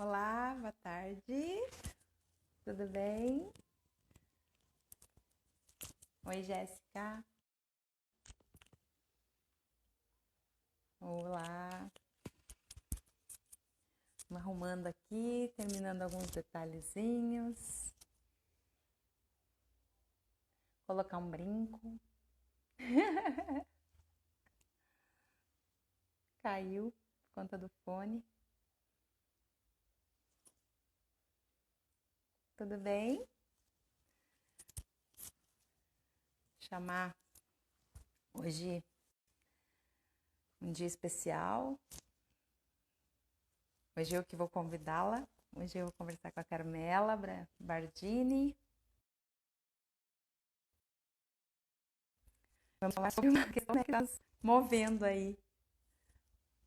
Olá, boa tarde. Tudo bem? Oi, Jéssica. Olá. Me arrumando aqui, terminando alguns detalhezinhos. Colocar um brinco. Caiu por conta do fone. Tudo bem? Chamar hoje um dia especial. Hoje eu que vou convidá-la. Hoje eu vou conversar com a Carmela Bardini. Vamos falar sobre uma questão que está nos movendo aí.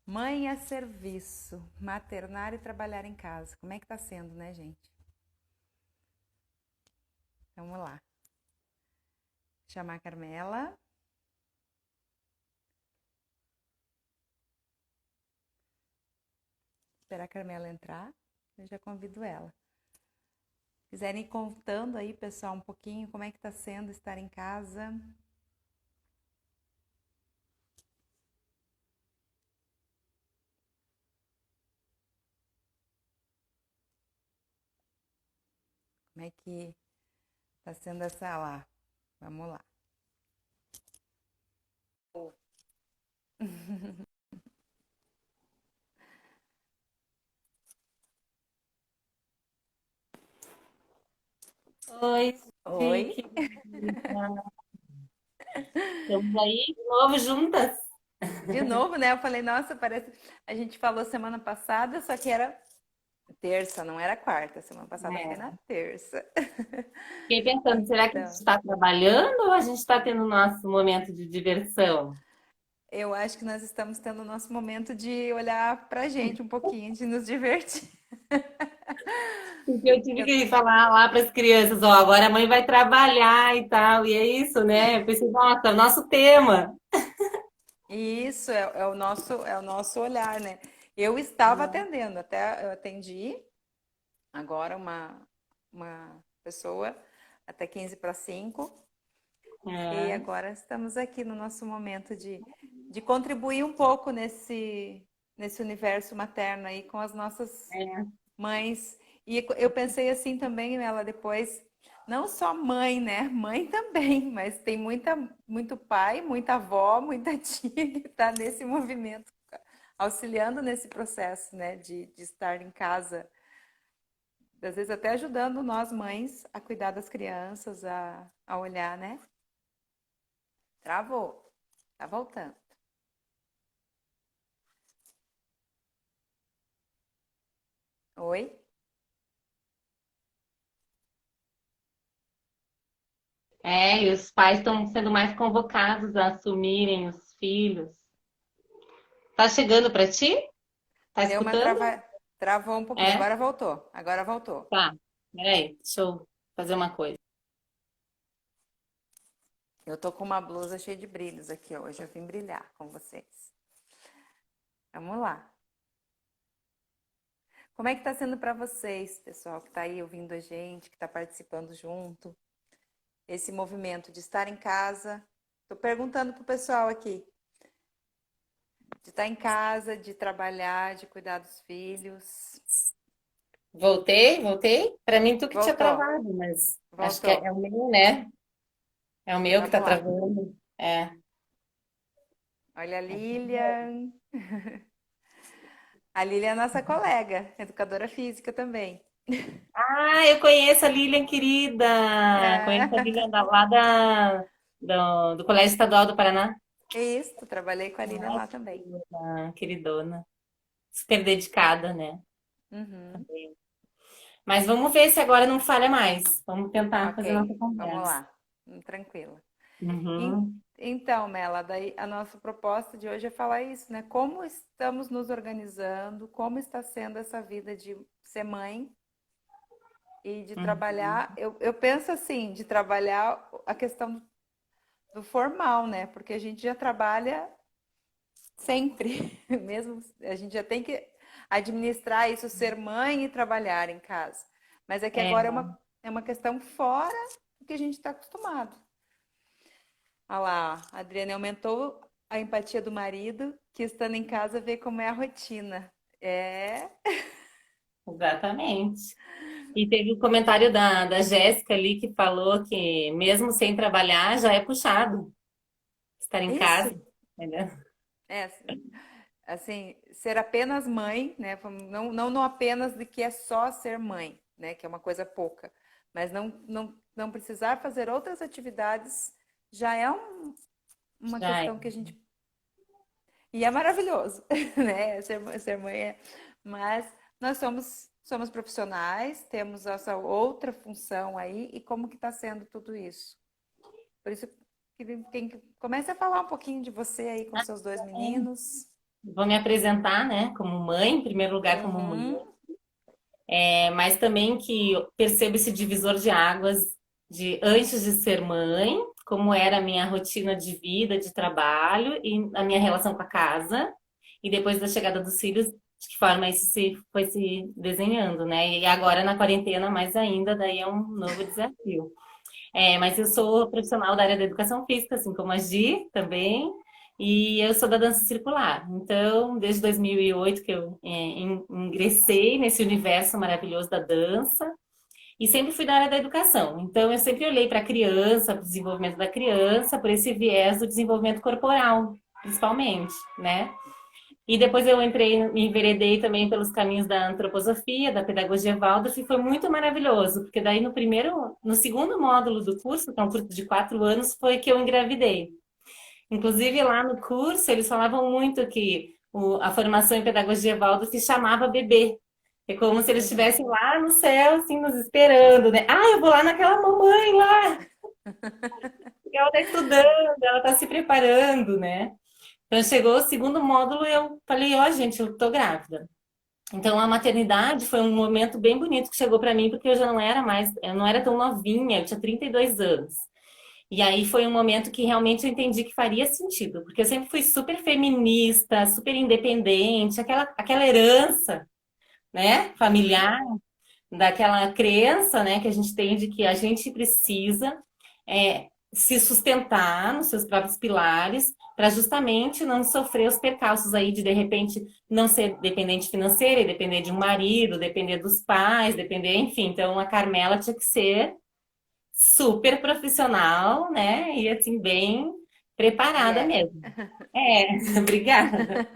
Mãe a serviço, maternar e trabalhar em casa. Como é que tá sendo, né, gente? Então, vamos lá. Chamar a Carmela. Esperar a Carmela entrar. Eu já convido ela. Se quiserem ir contando aí, pessoal, um pouquinho como é que tá sendo estar em casa. Como é que tá sendo essa lá? Vamos lá. Oi, Oi. Vicky. Estamos aí de novo juntas. De novo, né? Eu falei, nossa, parece. A gente falou semana passada, só que era terça, não era quarta. Semana passada foi na É. terça. Fiquei pensando, será que a gente Então, está trabalhando ou a gente está tendo nosso momento de diversão? eu acho que nós estamos tendo o nosso momento de olhar pra gente um pouquinho, de nos divertir. Porque eu tive Eu- que falar lá para as crianças, ó, agora a mãe vai trabalhar e tal, e é isso, né? Eu pensei, nossa, é o nosso tema. Isso é o nosso olhar, né? Eu estava atendendo, até eu atendi agora uma pessoa até 15 para 5 e É, agora estamos aqui no nosso momento de contribuir um pouco nesse universo materno aí com as nossas é, mães. E eu pensei assim também, ela depois, não só mãe, né? Mãe também, mas tem muito pai, muita avó, muita tia que está nesse movimento, auxiliando nesse processo, né? De estar em casa, às vezes até ajudando nós mães a cuidar das crianças, a olhar, né? Travou, tá voltando. Oi? e os pais estão sendo mais convocados a assumirem os filhos. Tá chegando para ti? Tá Deu uma escutando? travou um pouquinho, É? agora voltou, agora voltou. Tá. Peraí, deixa eu fazer uma coisa. Eu tô com uma blusa cheia de brilhos aqui hoje. Eu vim brilhar com vocês. Vamos lá. Como é que tá sendo para vocês, pessoal, que tá aí ouvindo a gente, que tá participando junto? Esse movimento de estar em casa. Tô perguntando pro pessoal aqui, de estar em casa, de trabalhar, de cuidar dos filhos. Voltei. Para mim, tu que tinha Voltou, travado, mas acho que voltou. é o meu, né? É o meu que tá Vamos lá. travando. É. Olha a Lilian. A Lilian é nossa colega, educadora física também. Ah, eu conheço a Lilian, querida. Conheço a É. Lilian do Colégio Estadual do Paraná. Isso, trabalhei com a Lilian Ai, lá também. queridona. Super dedicada, né? Uhum. Mas vamos ver se agora não falha mais. Vamos tentar fazer Ok, nossa vamos conversa. lá. Tranquila. Uhum. Então, Mela, daí a nossa proposta de hoje é falar isso, né? Como estamos nos organizando, como está sendo essa vida de ser mãe e de Uhum. trabalhar. Eu penso assim, de trabalhar a questão do formal, né? Porque a gente já trabalha sempre, mesmo a gente já tem que. administrar isso, ser mãe e trabalhar em casa. Mas é que É, agora é uma questão fora do que a gente está acostumado. Olha lá, a Adriane aumentou a empatia do marido, que estando em casa vê como é a rotina. É, exatamente. E teve o comentário da Jéssica ali que falou que mesmo sem trabalhar já é puxado estar em isso. casa, entendeu? É, assim, ser apenas mãe, né? Não apenas de que é só ser mãe, né? Que é uma coisa pouca, mas não precisar fazer outras atividades já é uma Já é. questão que a gente. E é maravilhoso, né? Ser mãe é. Mas nós somos profissionais, temos essa outra função aí, e como que está sendo tudo isso? Por isso que comece a falar um pouquinho de você aí com seus dois meninos. Vou me apresentar, né, como mãe, em primeiro lugar como mulher, Uhum. mas também que eu percebo esse divisor de águas de antes de ser mãe, como era a minha rotina de vida, de trabalho e a minha relação com a casa, e depois da chegada dos filhos, de que forma isso foi se desenhando, né? E agora na quarentena, mais ainda, daí é um novo desafio. Mas eu sou profissional da área da educação física, assim como a Gi também, e eu sou da dança circular. Então, desde 2008 que eu ingressei nesse universo maravilhoso da dança, e sempre fui da área da educação. Então, eu sempre olhei para a criança, para o desenvolvimento da criança, por esse viés do desenvolvimento corporal, principalmente, né? E depois eu entrei, me enveredei também pelos caminhos da antroposofia, da pedagogia Waldorf, e foi muito maravilhoso, porque daí no segundo módulo do curso, que é um curso de 4 anos, foi que eu engravidei. Inclusive lá no curso eles falavam muito que a formação em pedagogia Waldorf chamava bebê. É como se eles estivessem lá no céu, assim, nos esperando, né? Ah, eu vou lá naquela mamãe lá, porque ela está estudando, ela está se preparando, né? Então, chegou o segundo módulo e eu falei, ó, gente, eu tô grávida. Então, a maternidade foi um momento bem bonito que chegou para mim, porque eu já não era mais, eu não era tão novinha, eu tinha 32 anos. E aí foi um momento que realmente eu entendi que faria sentido, porque eu sempre fui super feminista, super independente, aquela herança, né, familiar, daquela crença, né, que a gente tem de que a gente precisa se sustentar nos seus próprios pilares para justamente não sofrer os percalços aí de repente não ser dependente financeira e depender de um marido, depender dos pais, depender, enfim. Então a Carmela tinha que ser super profissional, né? E assim bem E preparada é. mesmo. Obrigada.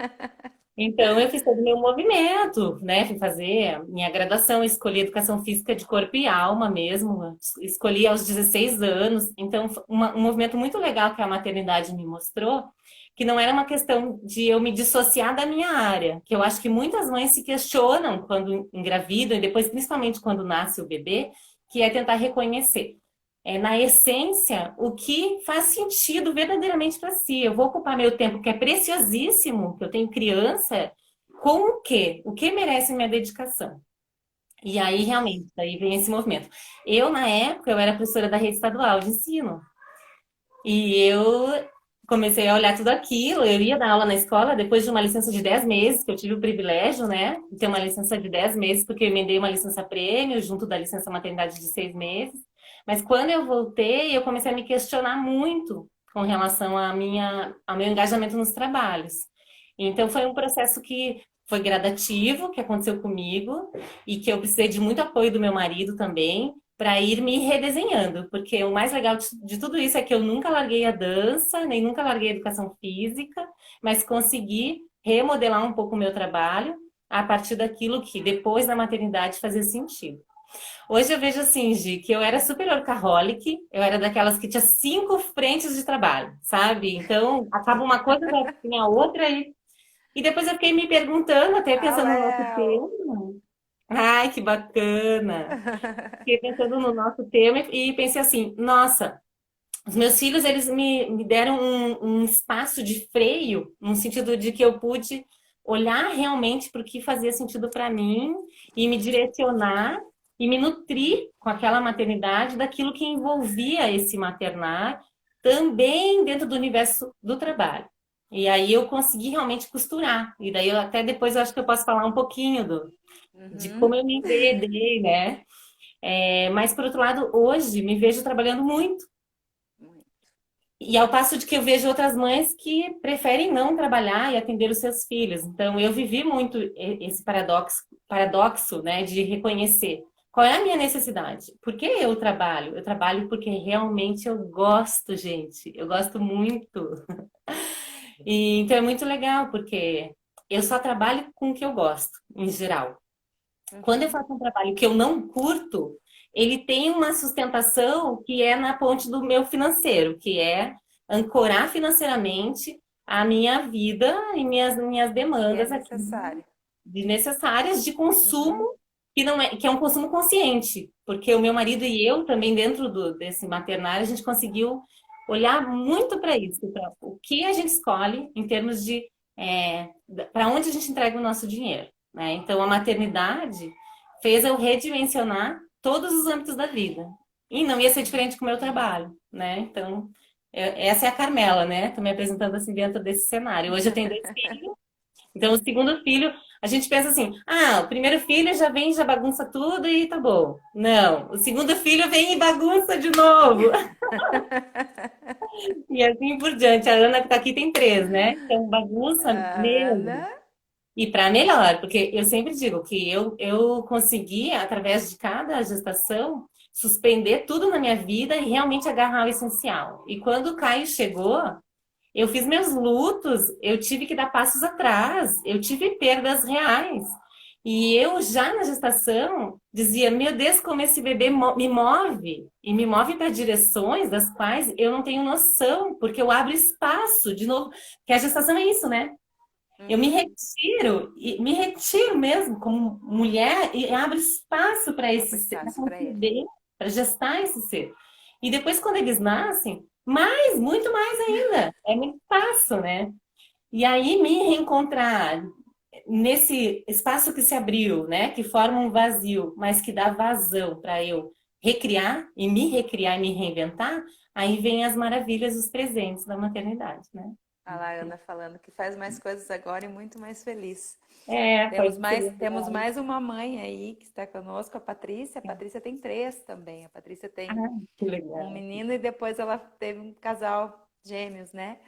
Então, eu fiz todo o meu movimento, né? Fui fazer minha graduação, escolhi educação física de corpo e alma mesmo, escolhi aos 16 anos. Então, um movimento muito legal que a maternidade me mostrou, que não era uma questão de eu me dissociar da minha área, que eu acho que muitas mães se questionam quando engravidam e depois, principalmente quando nasce o bebê, que é tentar reconhecer na essência, o que faz sentido verdadeiramente para si. Eu vou ocupar meu tempo, que é preciosíssimo, que eu tenho criança, com o quê? O que merece minha dedicação? E aí, realmente, daí vem esse movimento. Eu, na época, eu era professora da rede estadual de ensino. E eu comecei a olhar tudo aquilo. Eu ia dar aula na escola depois de uma licença de 10 meses, que eu tive o privilégio, né, de ter uma licença de 10 meses, porque eu emendei uma licença prêmio junto da licença maternidade de 6 meses. Mas quando eu voltei, eu comecei a me questionar muito com relação ao meu engajamento nos trabalhos. Então, foi um processo que foi gradativo, que aconteceu comigo, e que eu precisei de muito apoio do meu marido também, para ir me redesenhando, porque o mais legal de tudo isso é que eu nunca larguei a dança, nem nunca larguei a educação física, mas consegui remodelar um pouco o meu trabalho a partir daquilo que depois da maternidade fazia sentido. Hoje eu vejo assim, Gi, que eu era super workaholic, eu era daquelas que tinha 5 frentes de trabalho, sabe? Então, acaba uma coisa, vai vir a outra, e depois eu fiquei me perguntando, até Ah, pensando no nosso Léo! tema. Ai, que bacana! Fiquei pensando no nosso tema e pensei assim, nossa, os meus filhos, eles me deram um espaço de freio, no sentido de que eu pude olhar realmente para o que fazia sentido para mim e me direcionar e me nutrir com aquela maternidade daquilo que envolvia esse maternar também dentro do universo do trabalho. E aí eu consegui realmente costurar. E daí eu, até depois eu acho que eu posso falar um pouquinho de como Uhum. eu me enveredei, né? Mas por outro lado, hoje me vejo trabalhando muito. E ao passo de que eu vejo outras mães que preferem não trabalhar e atender os seus filhos. Então, eu vivi muito esse paradoxo, né, de reconhecer qual é a minha necessidade. Por que eu trabalho? Eu trabalho porque realmente eu gosto, gente. Eu gosto muito. E então é muito legal, porque eu só trabalho com o que eu gosto, em geral. Quando eu Uhum. faço um trabalho que eu não curto, ele tem uma sustentação que é na ponte do meu financeiro, que é ancorar financeiramente a minha vida e minhas Que é demandas aqui necessário. necessárias de Uhum. consumo que é um consumo consciente, porque o meu marido e eu também dentro desse maternário a gente conseguiu olhar muito para isso, para o que a gente escolhe em termos de para onde a gente entrega o nosso dinheiro, né? Então a maternidade fez eu redimensionar todos os âmbitos da vida e não ia ser diferente com o meu trabalho, né? Então essa é a Carmela, né? Tô me apresentando assim dentro desse cenário. Hoje eu tenho 2 filhos, então, o segundo filho, a gente pensa assim: ah, o primeiro filho já vem, já bagunça tudo e tá bom. Não, o segundo filho vem e bagunça de novo. E assim por diante. A Ana que tá aqui tem 3, né? Então, bagunça Ana. mesmo. E para melhor, porque eu sempre digo que eu consegui, através de cada gestação, suspender tudo na minha vida e realmente agarrar o essencial. E quando o Caio chegou, eu fiz meus lutos, eu tive que dar passos atrás, eu tive perdas reais. E eu já na gestação dizia, meu Deus, como esse bebê me move, e me move para direções das quais eu não tenho noção, porque eu abro espaço, de novo, que a gestação é isso, né? Eu me Uhum. retiro, e me retiro mesmo como mulher e abro espaço para esse Abre ser, para espaço para ele. conceber, para gestar esse ser. E depois, quando eles nascem, mais, muito mais ainda. É muito espaço, né? E aí me reencontrar nesse espaço que se abriu, né? Que forma um vazio, mas que dá vazão para eu recriar e me reinventar, aí vem as maravilhas, os presentes da maternidade, né? A lá, Ana falando que faz mais coisas agora e muito mais feliz. Pode ser. Temos mais uma mãe aí que está conosco, a Patrícia. A Patrícia tem 3 também. A Patrícia Ah, tem que um legal. menino e depois ela teve um casal gêmeos, né?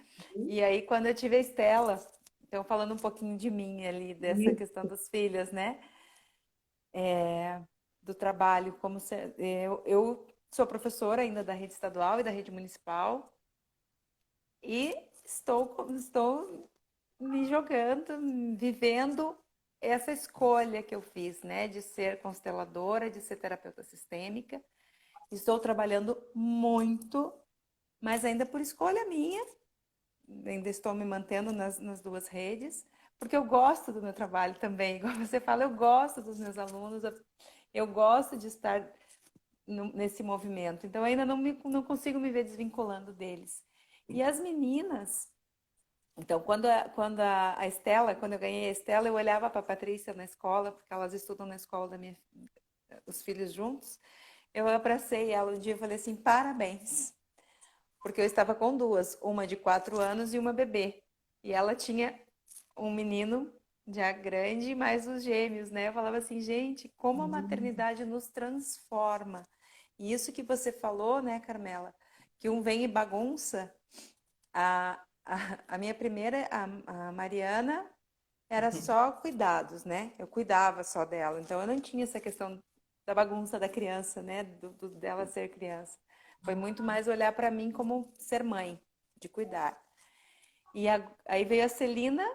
E aí, quando eu tive a Estela, então falando um pouquinho de mim ali, dessa questão dos filhos, né? Do trabalho, eu sou professora ainda da rede estadual e da rede municipal e estou me jogando, vivendo essa escolha que eu fiz, né? De ser consteladora, de ser terapeuta sistêmica. Estou trabalhando muito, mas ainda por escolha minha, ainda estou me mantendo nas 2 redes, porque eu gosto do meu trabalho também. Igual você fala, eu gosto dos meus alunos, eu gosto de estar nesse movimento. Então, ainda não consigo me ver desvinculando deles. E as meninas. Então, quando a Estela, quando eu ganhei a Estela, eu olhava para a Patrícia na escola, porque elas estudam na escola os filhos juntos. Eu abracei ela um dia e falei assim: parabéns. Porque eu estava com 2, uma de 4 anos e uma bebê. E ela tinha um menino já grande, mais os gêmeos, né? Eu falava assim, gente, como a maternidade nos transforma. E isso que você falou, né, Carmela? Que um vem e bagunça. A minha primeira, a Mariana, era só cuidados, né? Eu cuidava só dela. Então eu não tinha essa questão da bagunça da criança, né? Dela ser criança. Foi muito mais olhar para mim como ser mãe, de cuidar. Aí veio a Celina,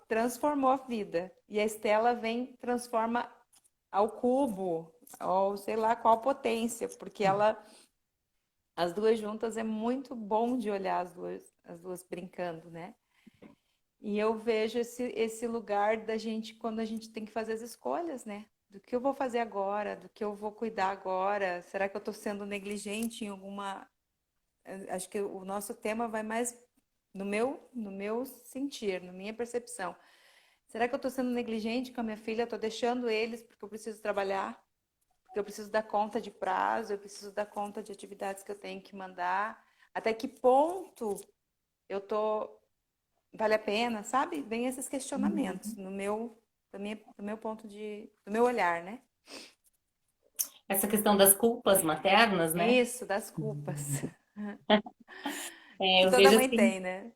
transformou a vida. E a Estela vem, transforma ao cubo, ou sei lá qual potência, porque as duas juntas é muito bom de olhar as duas brincando, né? E eu vejo esse lugar da gente quando a gente tem que fazer as escolhas, né? Do que eu vou fazer agora, do que eu vou cuidar agora. Será que eu estou sendo negligente em alguma. Acho que o nosso tema vai mais no meu sentir, na minha percepção. Será que eu estou sendo negligente com a minha filha? Estou deixando eles porque eu preciso trabalhar, porque eu preciso dar conta de prazo, eu preciso dar conta de atividades que eu tenho que mandar. Até que ponto eu estou vale a pena, sabe? Vem esses questionamentos do meu ponto do meu olhar, né? Essa questão das culpas maternas, né? Isso, das culpas. É, Que toda mãe tem, né?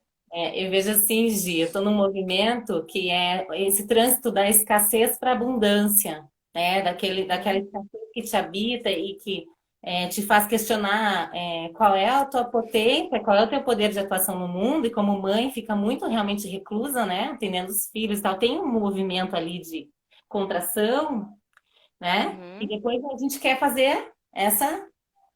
eu vejo assim, Gi, eu estou num movimento que é esse trânsito da escassez para a abundância, né? Daquela Uhum, escassez que te habita e que te faz questionar qual é a tua potência, qual é o teu poder de atuação no mundo, e como mãe fica muito realmente reclusa, né? Atendendo os filhos e tal. Tem um movimento ali de contração, né? E uhum, depois a gente quer fazer essa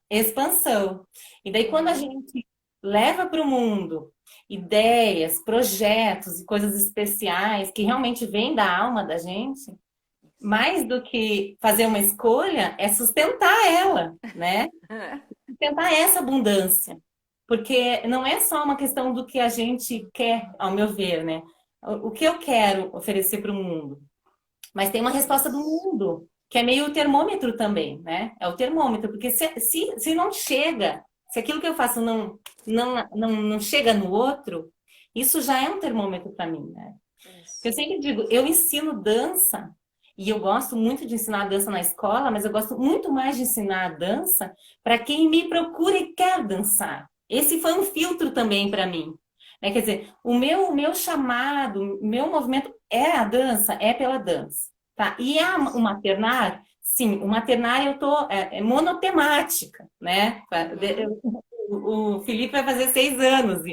expansão. E daí, quando a uhum. gente leva para o mundo ideias, projetos e coisas especiais que realmente vêm da alma da gente, mais do que fazer uma escolha, é sustentar ela, né? Sustentar essa abundância. Porque não é só uma questão do que a gente quer, ao meu ver, né? O que eu quero oferecer para o mundo. Mas tem uma resposta do Isso. mundo, que é meio o termômetro também, né? É o termômetro, porque se não chega, se aquilo que eu faço não chega no outro, isso já é um termômetro para mim, né? Eu Isso. sempre digo, eu ensino dança, e eu gosto muito de ensinar dança na escola, mas eu gosto muito mais de ensinar a dança para quem me procura e quer dançar. Esse foi um filtro também para mim. Né? Quer dizer, o meu chamado, o meu movimento é a dança, é pela dança. Tá? E o Isso. maternar, sim, o maternar eu tô monotemática, né? Uhum. O Felipe vai fazer 6 anos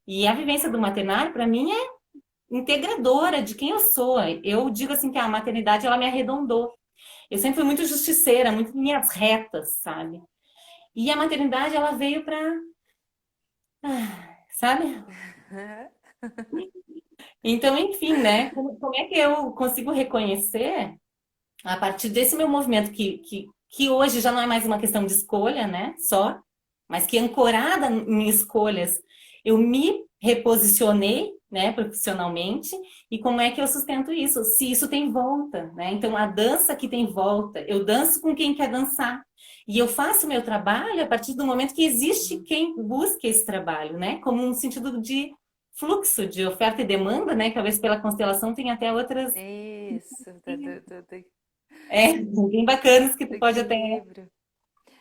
e a vivência do maternar para mim integradora de quem eu sou. Eu digo assim que a maternidade ela me arredondou. Eu sempre fui muito justiceira, muito linhas retas, sabe? E a maternidade ela veio para, sabe? Então, enfim, né? Como é que eu consigo reconhecer a partir desse meu movimento que hoje já não é mais uma questão de escolha, né? Só, mas que ancorada em escolhas, eu me reposicionei, né, profissionalmente, e como é que eu sustento isso? Se isso tem volta, né? Então, a dança que tem volta, eu danço com quem quer dançar. E eu faço o meu trabalho a partir do momento que existe quem busque esse trabalho, né? Como um sentido de fluxo de oferta e demanda, né? Talvez pela constelação tenha até outras Isso. bem bacanas que Do tu pode até equilíbrio.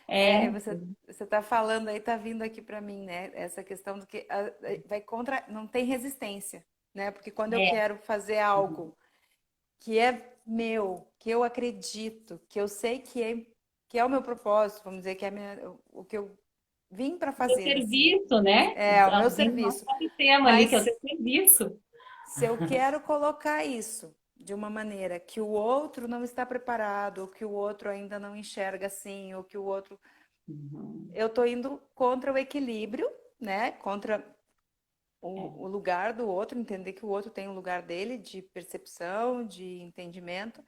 É, é, você está falando aí, tá vindo aqui para mim, né? Essa questão do que vai contra, não tem resistência, né? Porque quando eu é, quero fazer algo que é meu, que eu acredito, que eu sei que é o meu propósito, vamos dizer, que é o que eu vim para teu fazer, assim, serviço, né? é o meu Vem do nosso serviço. tema ali, que é o Mas teu serviço. se eu quero colocar isso de uma maneira que o outro não está preparado, ou que o outro ainda não enxerga assim, ou que o outro. Uhum. Eu estou indo contra o equilíbrio, né? Contra É, o lugar do outro, entender que o outro tem um lugar dele de percepção, de entendimento.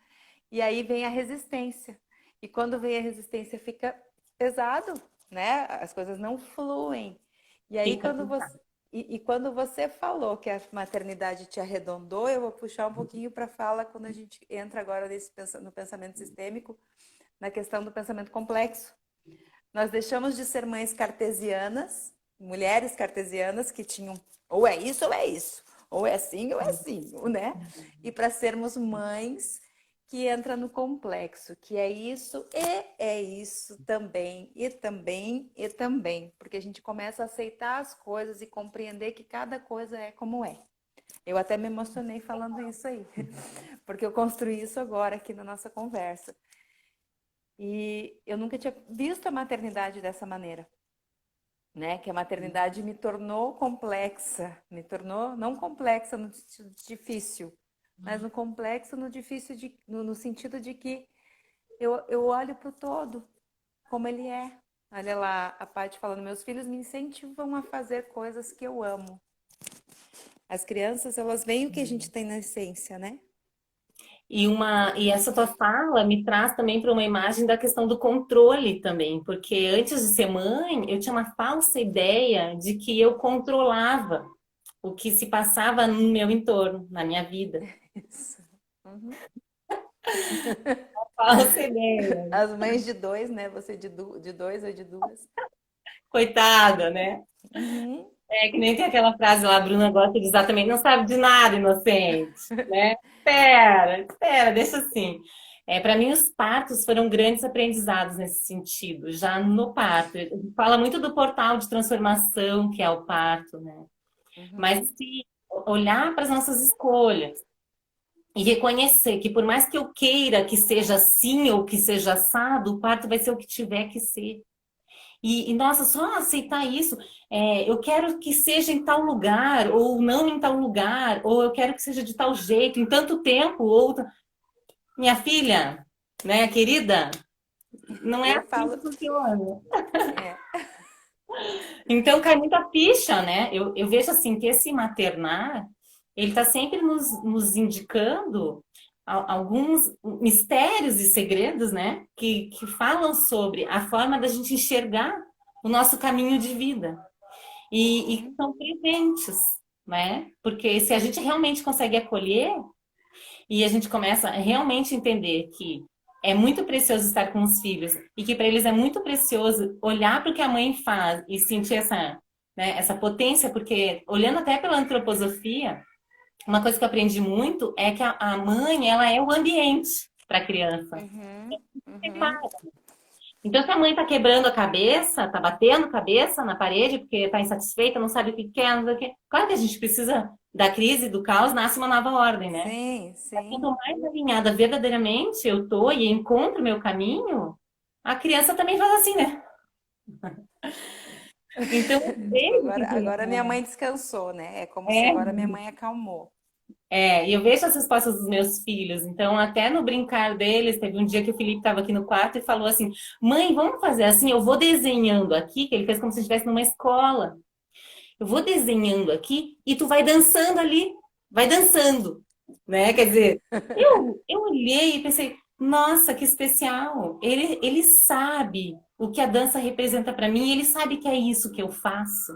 E aí vem a resistência. E quando vem a resistência, fica pesado, né? As coisas não fluem. E aí, fica. quando você. E quando você falou que a maternidade te arredondou, eu vou puxar um pouquinho para a fala quando a gente entra agora no pensamento sistêmico, na questão do pensamento complexo. Nós deixamos de ser mães cartesianas, mulheres cartesianas que tinham ou é isso, ou é assim, né? E para sermos mães que entra no complexo, que é isso também, e também, e também, porque a gente começa a aceitar as coisas e compreender que cada coisa é como é. Eu até me emocionei falando isso aí, porque eu construí isso agora aqui na nossa conversa. E eu nunca tinha visto a maternidade dessa maneira, né? Que a maternidade me tornou complexa, me tornou não complexa no sentido difícil, mas no complexo no difícil no sentido de que eu olho para o todo como ele é. Olha lá, a Paty falando, meus filhos me incentivam a fazer coisas que eu amo. As crianças, elas veem o que a gente tem na essência, né? E essa tua fala me traz também para uma imagem da questão do controle também, porque antes de ser mãe, eu tinha uma falsa ideia de que eu controlava o que se passava no meu entorno, na minha vida. Isso. Uhum. Falsa ideia. As mães de dois, né? Você de dois ou de duas. Coitada, né? Uhum. É que nem tem aquela frase lá, a Bruna gosta de usar também, não sabe de nada, inocente, né? Espera, espera, deixa assim. Para mim, os partos foram grandes aprendizados nesse sentido, já no parto. Fala muito do portal de transformação que é o parto, né? Mas Uhum, se olhar para as nossas escolhas e reconhecer que por mais que eu queira que seja assim ou que seja assado, o parto vai ser o que tiver que ser. Nossa, só aceitar isso. Eu quero que seja em tal lugar, ou não em tal lugar, ou eu quero que seja de tal jeito, em tanto tempo, ou... Minha filha, né, querida, não é eu assim falo, que funciona. é, Então, cai muita ficha, né? Eu vejo assim que esse maternar, ele está sempre nos indicando alguns mistérios e segredos, né? Que falam sobre a forma da gente enxergar o nosso caminho de vida. E que uhum, são presentes, né? Porque se a gente realmente consegue acolher e a gente começa a realmente entender que é muito precioso estar com os filhos e que para eles é muito precioso olhar para o que a mãe faz e sentir essa, né, essa potência, porque olhando até pela antroposofia, uma coisa que eu aprendi muito é que a mãe, ela é o ambiente para a criança. uhum, uhum. Então, se a mãe tá quebrando a cabeça, tá batendo cabeça na parede porque tá insatisfeita, não sabe o que quer, não sei o quê. Claro que a gente precisa da crise, do caos, nasce uma nova ordem, né? Sim, Mas sim. quanto mais alinhada verdadeiramente eu tô e encontro o meu caminho, a criança também faz assim, né? Então, eu Tipo, vejo que agora minha mãe descansou, né? É como se é, agora minha mãe acalmou. e eu vejo as respostas dos meus filhos. Então, até no brincar deles, teve um dia que o Felipe estava aqui no quarto e falou assim: Mãe, vamos fazer assim? Eu vou desenhando aqui, que ele fez como se estivesse numa escola. Eu vou desenhando aqui e tu vai dançando ali, vai dançando, né? Quer dizer, eu olhei e pensei, nossa, que especial. Ele sabe o que a dança representa para mim, e ele sabe que é isso que eu faço.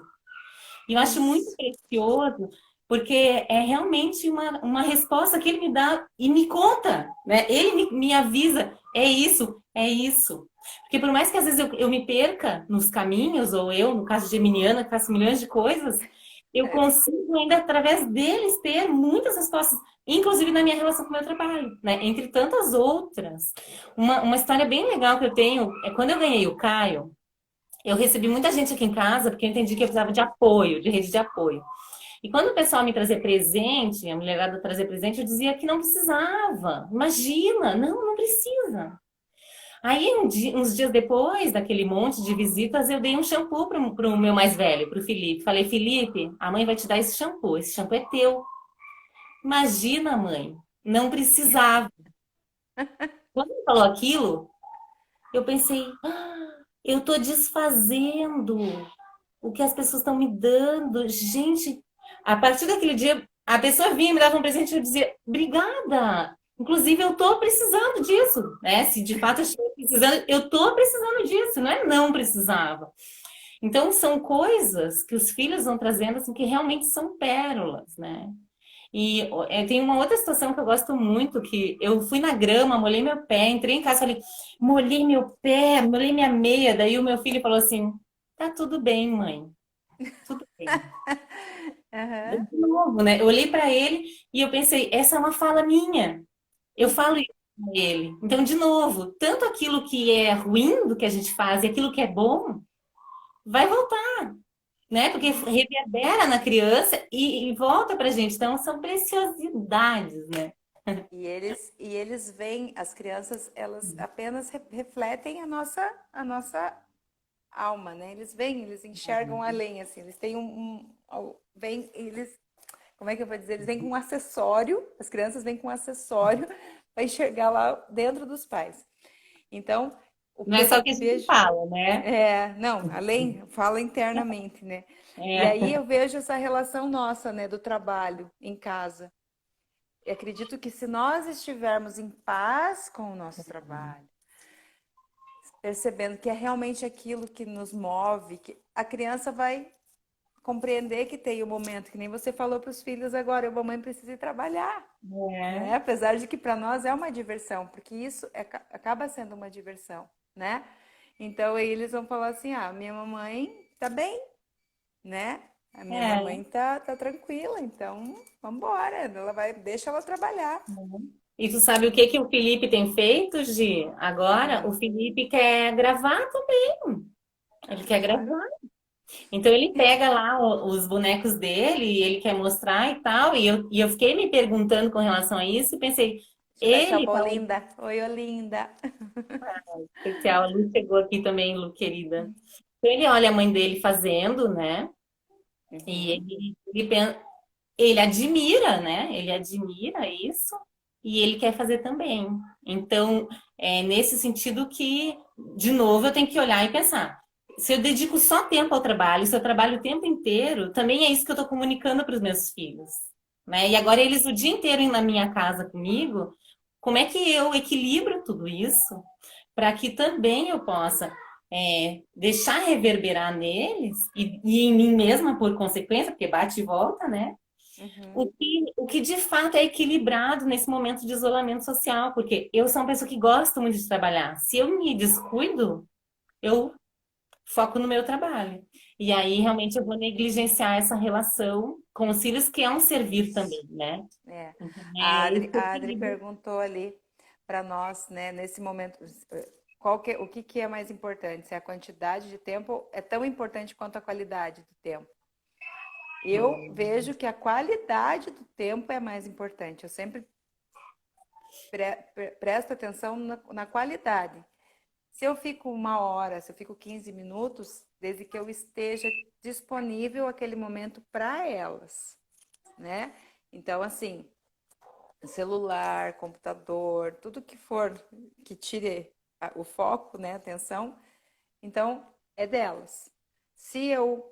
E eu acho muito Isso. precioso, porque é realmente uma resposta que ele me dá e me conta, né? Ele me avisa, é isso, é isso. Porque por mais que às vezes eu me perca nos caminhos, ou eu, no caso de Geminiana, que faço milhões de coisas, eu consigo ainda, através deles, ter muitas respostas, inclusive na minha relação com o meu trabalho, né? Entre tantas outras. Uma história bem legal que eu tenho é quando eu ganhei o Caio, eu recebi muita gente aqui em casa porque eu entendi que eu precisava de apoio, de rede de apoio. E quando o pessoal me trazia presente, a mulherada trazia presente, eu dizia que não precisava. Imagina, não, não precisa. Aí, uns dias depois daquele monte de visitas, eu dei um shampoo pro meu mais velho, pro Felipe. Falei, Felipe, a mãe vai te dar esse shampoo é teu. Imagina, mãe, não precisava. Quando ele falou aquilo, eu pensei, eu tô desfazendo o que as pessoas estão me dando. Gente, a partir daquele dia, a pessoa vinha e me dava um presente e eu dizia, obrigada. Inclusive, eu tô precisando disso, né? Se de fato eu estou precisando, eu tô precisando disso, não é não precisava. Então, são coisas que os filhos vão trazendo, assim, que realmente são pérolas, né? E tem uma outra situação que eu gosto muito, que eu fui na grama, molhei meu pé, entrei em casa, falei, molhei meu pé, molhei minha meia. Daí o meu filho falou assim, tá tudo bem, mãe, tudo bem. Aham. De novo, né? Eu olhei para ele e eu pensei, essa é uma fala minha. Eu falo isso com ele. Então, de novo, tanto aquilo que é ruim do que a gente faz e aquilo que é bom, vai voltar, né? Porque Uhum. reverbera na criança e volta pra gente. Então, são preciosidades, né? E eles veem, as crianças, elas apenas refletem a nossa alma, né? Eles veem, eles enxergam além, assim, eles têm vem, eles, como é que eu vou dizer? Eles vêm com um acessório, as crianças vêm com um acessório para enxergar lá dentro dos pais. Então, o Não que é eu só o que a gente vejo fala, né? não, além, fala internamente, né? E aí É. eu vejo essa relação nossa, né, do trabalho em casa. E acredito que se nós estivermos em paz com o nosso trabalho, percebendo que é realmente aquilo que nos move, que a criança vai compreender que tem o momento, que nem você falou para os filhos agora, a mamãe precisa ir trabalhar, É. né? Apesar de que para nós é uma diversão, porque isso acaba sendo uma diversão, né? Então aí eles vão falar assim: ah, minha mamãe tá bem, né? A minha É. mamãe tá tranquila, então vambora. Deixa ela trabalhar. E tu sabe o que que o Felipe tem feito, Gi? Agora, o Felipe quer gravar também. Ele quer Claro. gravar. Então ele pega lá os bonecos dele e ele quer mostrar e tal. E eu fiquei me perguntando com relação a isso e pensei, Deixa eu dar tchau ele pra tá Olinda. Oi, Olinda. especial, a Lu chegou aqui também, Lu querida. Então ele olha a mãe dele fazendo, né? E Uhum. ele admira, né? Ele admira isso e ele quer fazer também. Então, é nesse sentido que, de novo, eu tenho que olhar e pensar. Se eu dedico só tempo ao trabalho, se eu trabalho o tempo inteiro, também é isso que eu estou comunicando para os meus filhos, né? E agora eles o dia inteiro na minha casa comigo, como é que eu equilibro tudo isso para que também eu possa deixar reverberar neles e em mim mesma por consequência, porque bate e volta, né? Uhum. O que de fato é equilibrado nesse momento de isolamento social, porque eu sou uma pessoa que gosta muito de trabalhar. Se eu me descuido, eu foco no meu trabalho. E aí realmente eu vou negligenciar essa relação com os filhos, que é um servir também, Isso. né? É. Então, A é Adri, esse a Adri equilíbrio. perguntou ali para nós, né, nesse momento, o que que é mais importante? Se a quantidade de tempo é tão importante quanto a qualidade do tempo. Eu vejo que a qualidade do tempo é mais importante. Eu sempre presto atenção na qualidade. Se eu fico uma hora, se eu fico 15 minutos, desde que eu esteja disponível aquele momento para elas, né? Então, assim, celular, computador, tudo que for que tire o foco, né, a atenção, então é delas. Se eu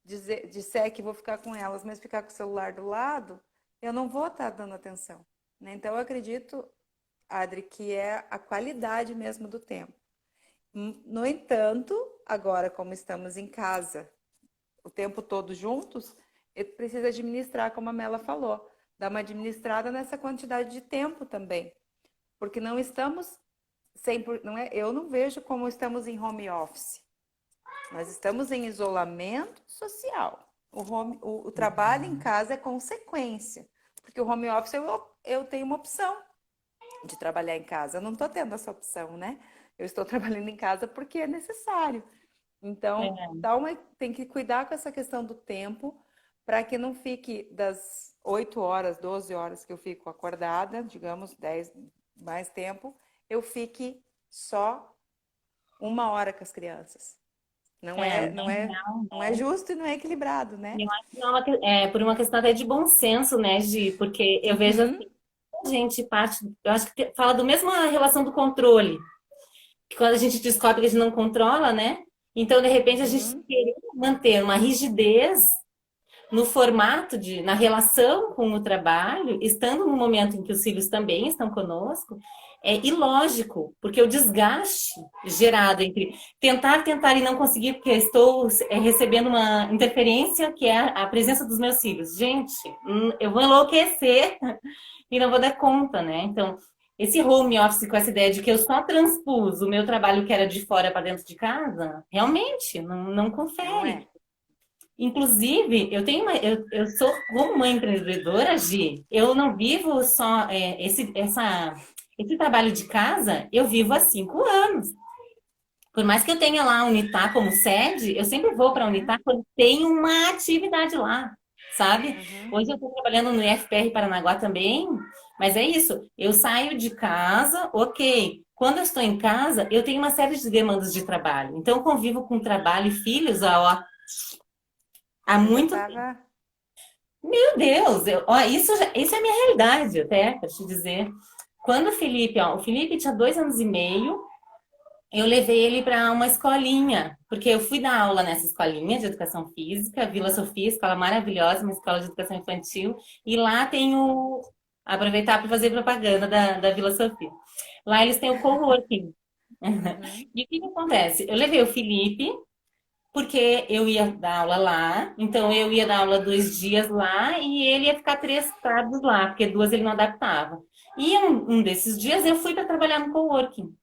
disser que vou ficar com elas, mas ficar com o celular do lado, eu não vou estar dando atenção, né? Então, eu acredito, Adri, que é a qualidade mesmo do tempo. No entanto, agora, como estamos em casa o tempo todo juntos, ele precisa administrar, como a Mela falou, dar uma administrada nessa quantidade de tempo também, porque não estamos 100%, não é, eu não vejo como estamos em home office. Nós estamos em isolamento social. O trabalho em casa é consequência, porque o home office eu tenho uma opção de trabalhar em casa. Eu não estou tendo essa opção, né? Eu estou trabalhando em casa porque é necessário. Então, tem que cuidar com essa questão do tempo para que não fique das 8 horas, 12 horas que eu fico acordada, digamos, 10 mais tempo, eu fique só uma hora com as crianças. Não É, é, né? não é, não é justo e não é equilibrado, né? Eu acho que não é por uma questão até de bom senso, né, Gi? Porque eu vejo Uhum, assim, a gente parte, eu acho que fala do mesma relação do controle, que quando a gente descobre que a gente não controla, né? Então, de repente, a gente uhum. querer manter uma rigidez no formato na relação com o trabalho, estando no momento em que os filhos também estão conosco, é ilógico, porque o desgaste gerado entre tentar e não conseguir, porque estou recebendo uma interferência que é a presença dos meus filhos. Gente, eu vou enlouquecer e não vou dar conta, né? Então, esse home office com essa ideia de que eu só transpus o meu trabalho que era de fora para dentro de casa, realmente não Não confere. é. Inclusive, eu sou como mãe empreendedora, Gi, eu não vivo só esse trabalho de casa, eu vivo há 5 anos. Por mais que eu tenha lá a Unitar como sede, eu sempre vou para a Uhum, Unitar quando tem uma atividade lá, sabe? uhum. Hoje eu estou trabalhando no IFPR Paranaguá também, mas é isso, eu saio de casa, ok. Quando eu estou em casa, eu tenho uma série de demandas de trabalho. Então, eu convivo com trabalho e filhos há Eu já muito. estava. Meu Deus, isso é a minha realidade, até, para te dizer. Quando o Felipe tinha 2 anos e meio, eu levei ele para uma escolinha, porque eu fui dar aula nessa escolinha de educação física, Vila Sofia, escola maravilhosa, uma escola de educação infantil, e lá tem aproveitar para fazer propaganda da Vila Sofia. Lá eles têm o coworking. Uhum, E o que que acontece? Eu levei o Felipe, porque eu ia dar aula lá, então eu ia dar aula 2 dias lá e ele ia ficar 3 tardes lá, porque 2 ele não adaptava. E um desses dias eu fui para trabalhar no coworking.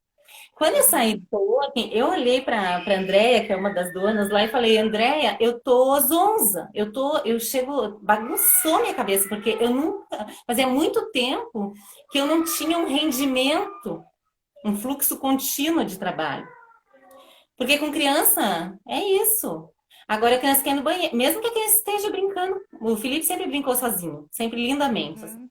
Quando eu Uhum. saí do coworking, eu olhei para Andréia, que é uma das donas lá, e falei, Andréia, eu tô zonza, eu chego, bagunçou minha cabeça, porque eu nunca, fazia muito tempo que eu não tinha um rendimento, um fluxo contínuo de trabalho. Porque com criança, é isso. Agora a criança quer ir no banheiro, mesmo que a criança esteja brincando, o Felipe sempre brincou sozinho, sempre lindamente. Uhum.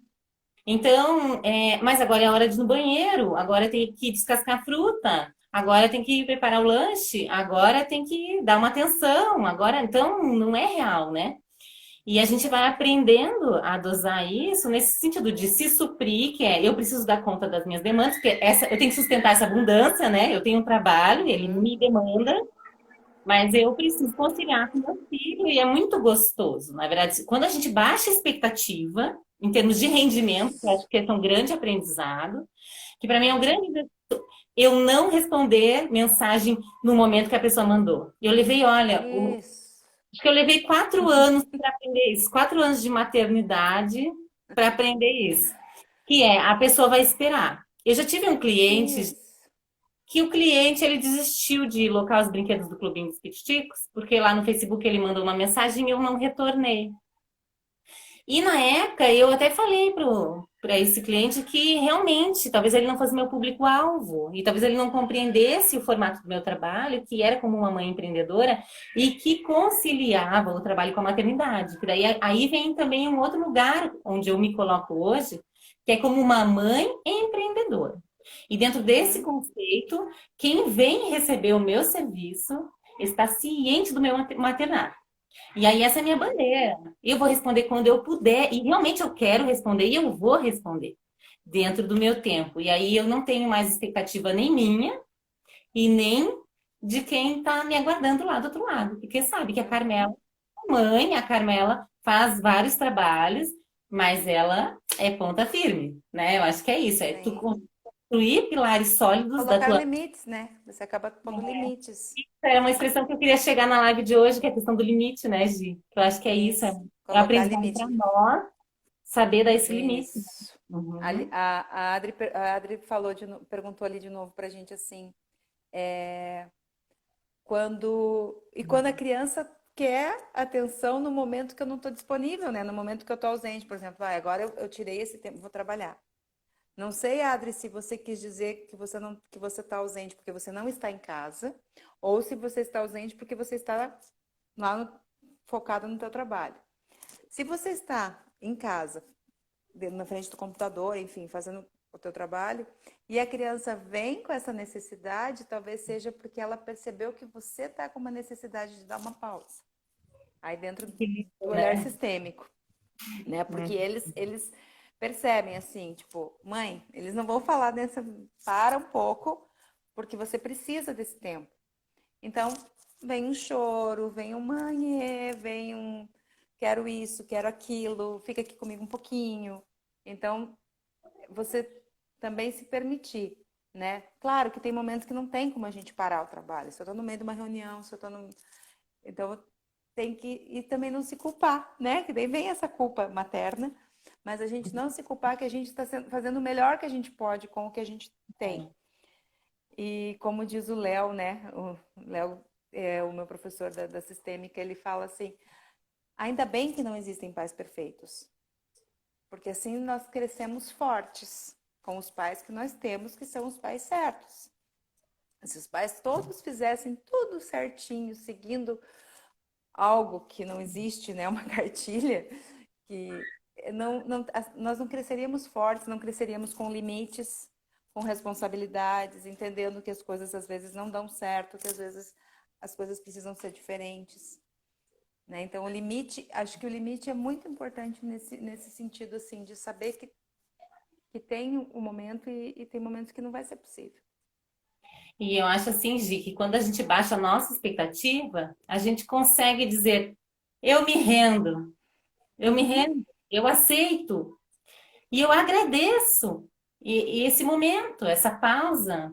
Então, mas agora é a hora de ir no banheiro, agora tem que descascar a fruta, agora tem que preparar o lanche, agora tem que dar uma atenção, agora, então, não é real, né? E a gente vai aprendendo a dosar isso nesse sentido de se suprir, que é eu preciso dar conta das minhas demandas, porque eu tenho que sustentar essa abundância, né? Eu tenho um trabalho, ele Uhum. me demanda, mas eu preciso conciliar com meu filho e é muito gostoso. Na verdade, quando a gente baixa a expectativa, em termos de rendimento, que eu acho que é um grande aprendizado, que para mim é um grande eu não responder mensagem no momento que a pessoa mandou. Eu levei, olha, Isso. acho que eu levei 4 anos para aprender isso, 4 anos de maternidade para aprender isso. Que é, a pessoa vai esperar. Eu já tive um cliente Isso. que o cliente ele desistiu de locar os brinquedos do Clubinho dos Piticos, porque lá no Facebook ele mandou uma mensagem e eu não retornei. E na época eu até falei para esse cliente que realmente talvez ele não fosse meu público-alvo e talvez ele não compreendesse o formato do meu trabalho, que era como uma mãe empreendedora e que conciliava o trabalho com a maternidade. Que daí aí vem também um outro lugar onde eu me coloco hoje, que é como uma mãe empreendedora. E dentro desse Uhum. conceito, quem vem receber o meu serviço está ciente do meu maternário. E aí essa é a minha bandeira. Eu vou responder quando eu puder, e realmente eu quero responder, e eu vou responder dentro do meu tempo. E aí eu não tenho mais expectativa nem minha e nem de quem está me aguardando lá do outro lado. Porque sabe que a Carmela, é mãe, a Carmela faz vários trabalhos, mas ela é ponta firme, né? Eu acho que é isso, é tu Sim. construir pilares sólidos da Colocar tua. limites, né? Você acaba pondo limites. É uma expressão que eu queria chegar na live de hoje, que é a questão do limite, né, Gi? Que eu acho que é isso, é Isso. um Colocar aprendizado para limite. nós saber dar esse limite. Isso. Uhum. A Adri falou perguntou ali de novo pra gente assim, quando a criança quer atenção no momento que eu não estou disponível, né? No momento que eu estou ausente, por exemplo, agora eu tirei esse tempo, vou trabalhar. Não sei, Adri, se você quis dizer que você não, que você está ausente porque você não está em casa, ou se você está ausente porque você está lá focada no teu trabalho. Se você está em casa, na frente do computador, enfim, fazendo o teu trabalho, e a criança vem com essa necessidade, talvez seja porque ela percebeu que você está com uma necessidade de dar uma pausa. Aí dentro do olhar Né? sistêmico, né? Porque Uhum. eles percebem assim, tipo, mãe, eles não vão falar nessa, para um pouco, porque você precisa desse tempo. Então, vem um choro, vem um mãe, vem um quero isso, quero aquilo, fica aqui comigo um pouquinho. Então, você também se permitir, né? Claro que tem momentos que não tem como a gente parar o trabalho. Se eu estou no meio de uma reunião, se eu estou no... Então, tem que... E também não se culpar, né? Que daí vem essa culpa materna, mas a gente não se culpar que a gente está fazendo o melhor que a gente pode com o que a gente tem. E como diz o Léo, né? O Léo é o meu professor da sistêmica, ele fala assim: ainda bem que não existem pais perfeitos, porque assim nós crescemos fortes com os pais que nós temos, que são os pais certos. Se os pais todos fizessem tudo certinho, seguindo algo que não existe, né? Uma cartilha, que nós não cresceríamos fortes, não cresceríamos com limites, com responsabilidades, entendendo que as coisas às vezes não dão certo, que às vezes as coisas precisam ser diferentes. Né? Então, o limite, acho que o limite é muito importante nesse sentido, assim, de saber que tem um momento e tem momentos que não vai ser possível. E eu acho assim, Gi, que quando a gente baixa a nossa expectativa, a gente consegue dizer, eu me Uhum. rendo, eu aceito e eu agradeço e esse momento, essa pausa.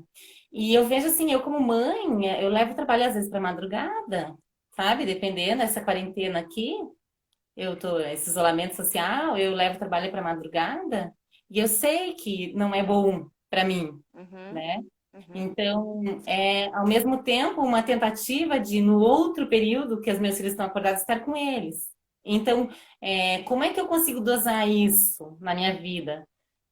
E eu vejo assim, eu como mãe, eu levo o trabalho às vezes para madrugada, sabe? Dependendo dessa quarentena aqui, esse isolamento social, eu levo o trabalho para madrugada e eu sei que não é bom para mim, Uhum. né? Uhum. Então, é ao mesmo tempo uma tentativa de, no outro período que os meus filhos estão acordados, estar com eles. Então, como é que eu consigo dosar isso na minha vida?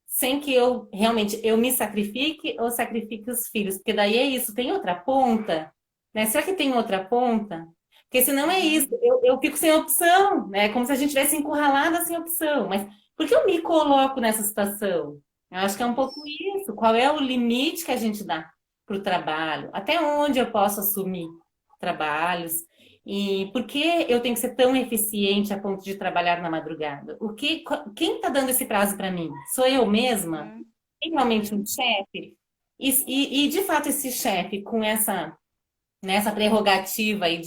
Sem que eu realmente eu me sacrifique ou sacrifique os filhos, porque daí é isso, tem outra ponta, né? Será que tem outra ponta? Porque senão é isso, Uhum. eu fico sem opção, né? Como se a gente tivesse encurralada sem opção. Mas por que eu me coloco nessa situação? Eu acho que é um pouco Isso. isso. Qual é o limite que a gente dá para o trabalho? Até onde eu posso assumir trabalhos? E por que eu tenho que ser tão eficiente a ponto de trabalhar na madrugada? Quem está dando esse prazo para mim? Sou eu mesma? Uhum. Tem realmente um Uhum. chefe? De fato, esse chefe com nessa prerrogativa aí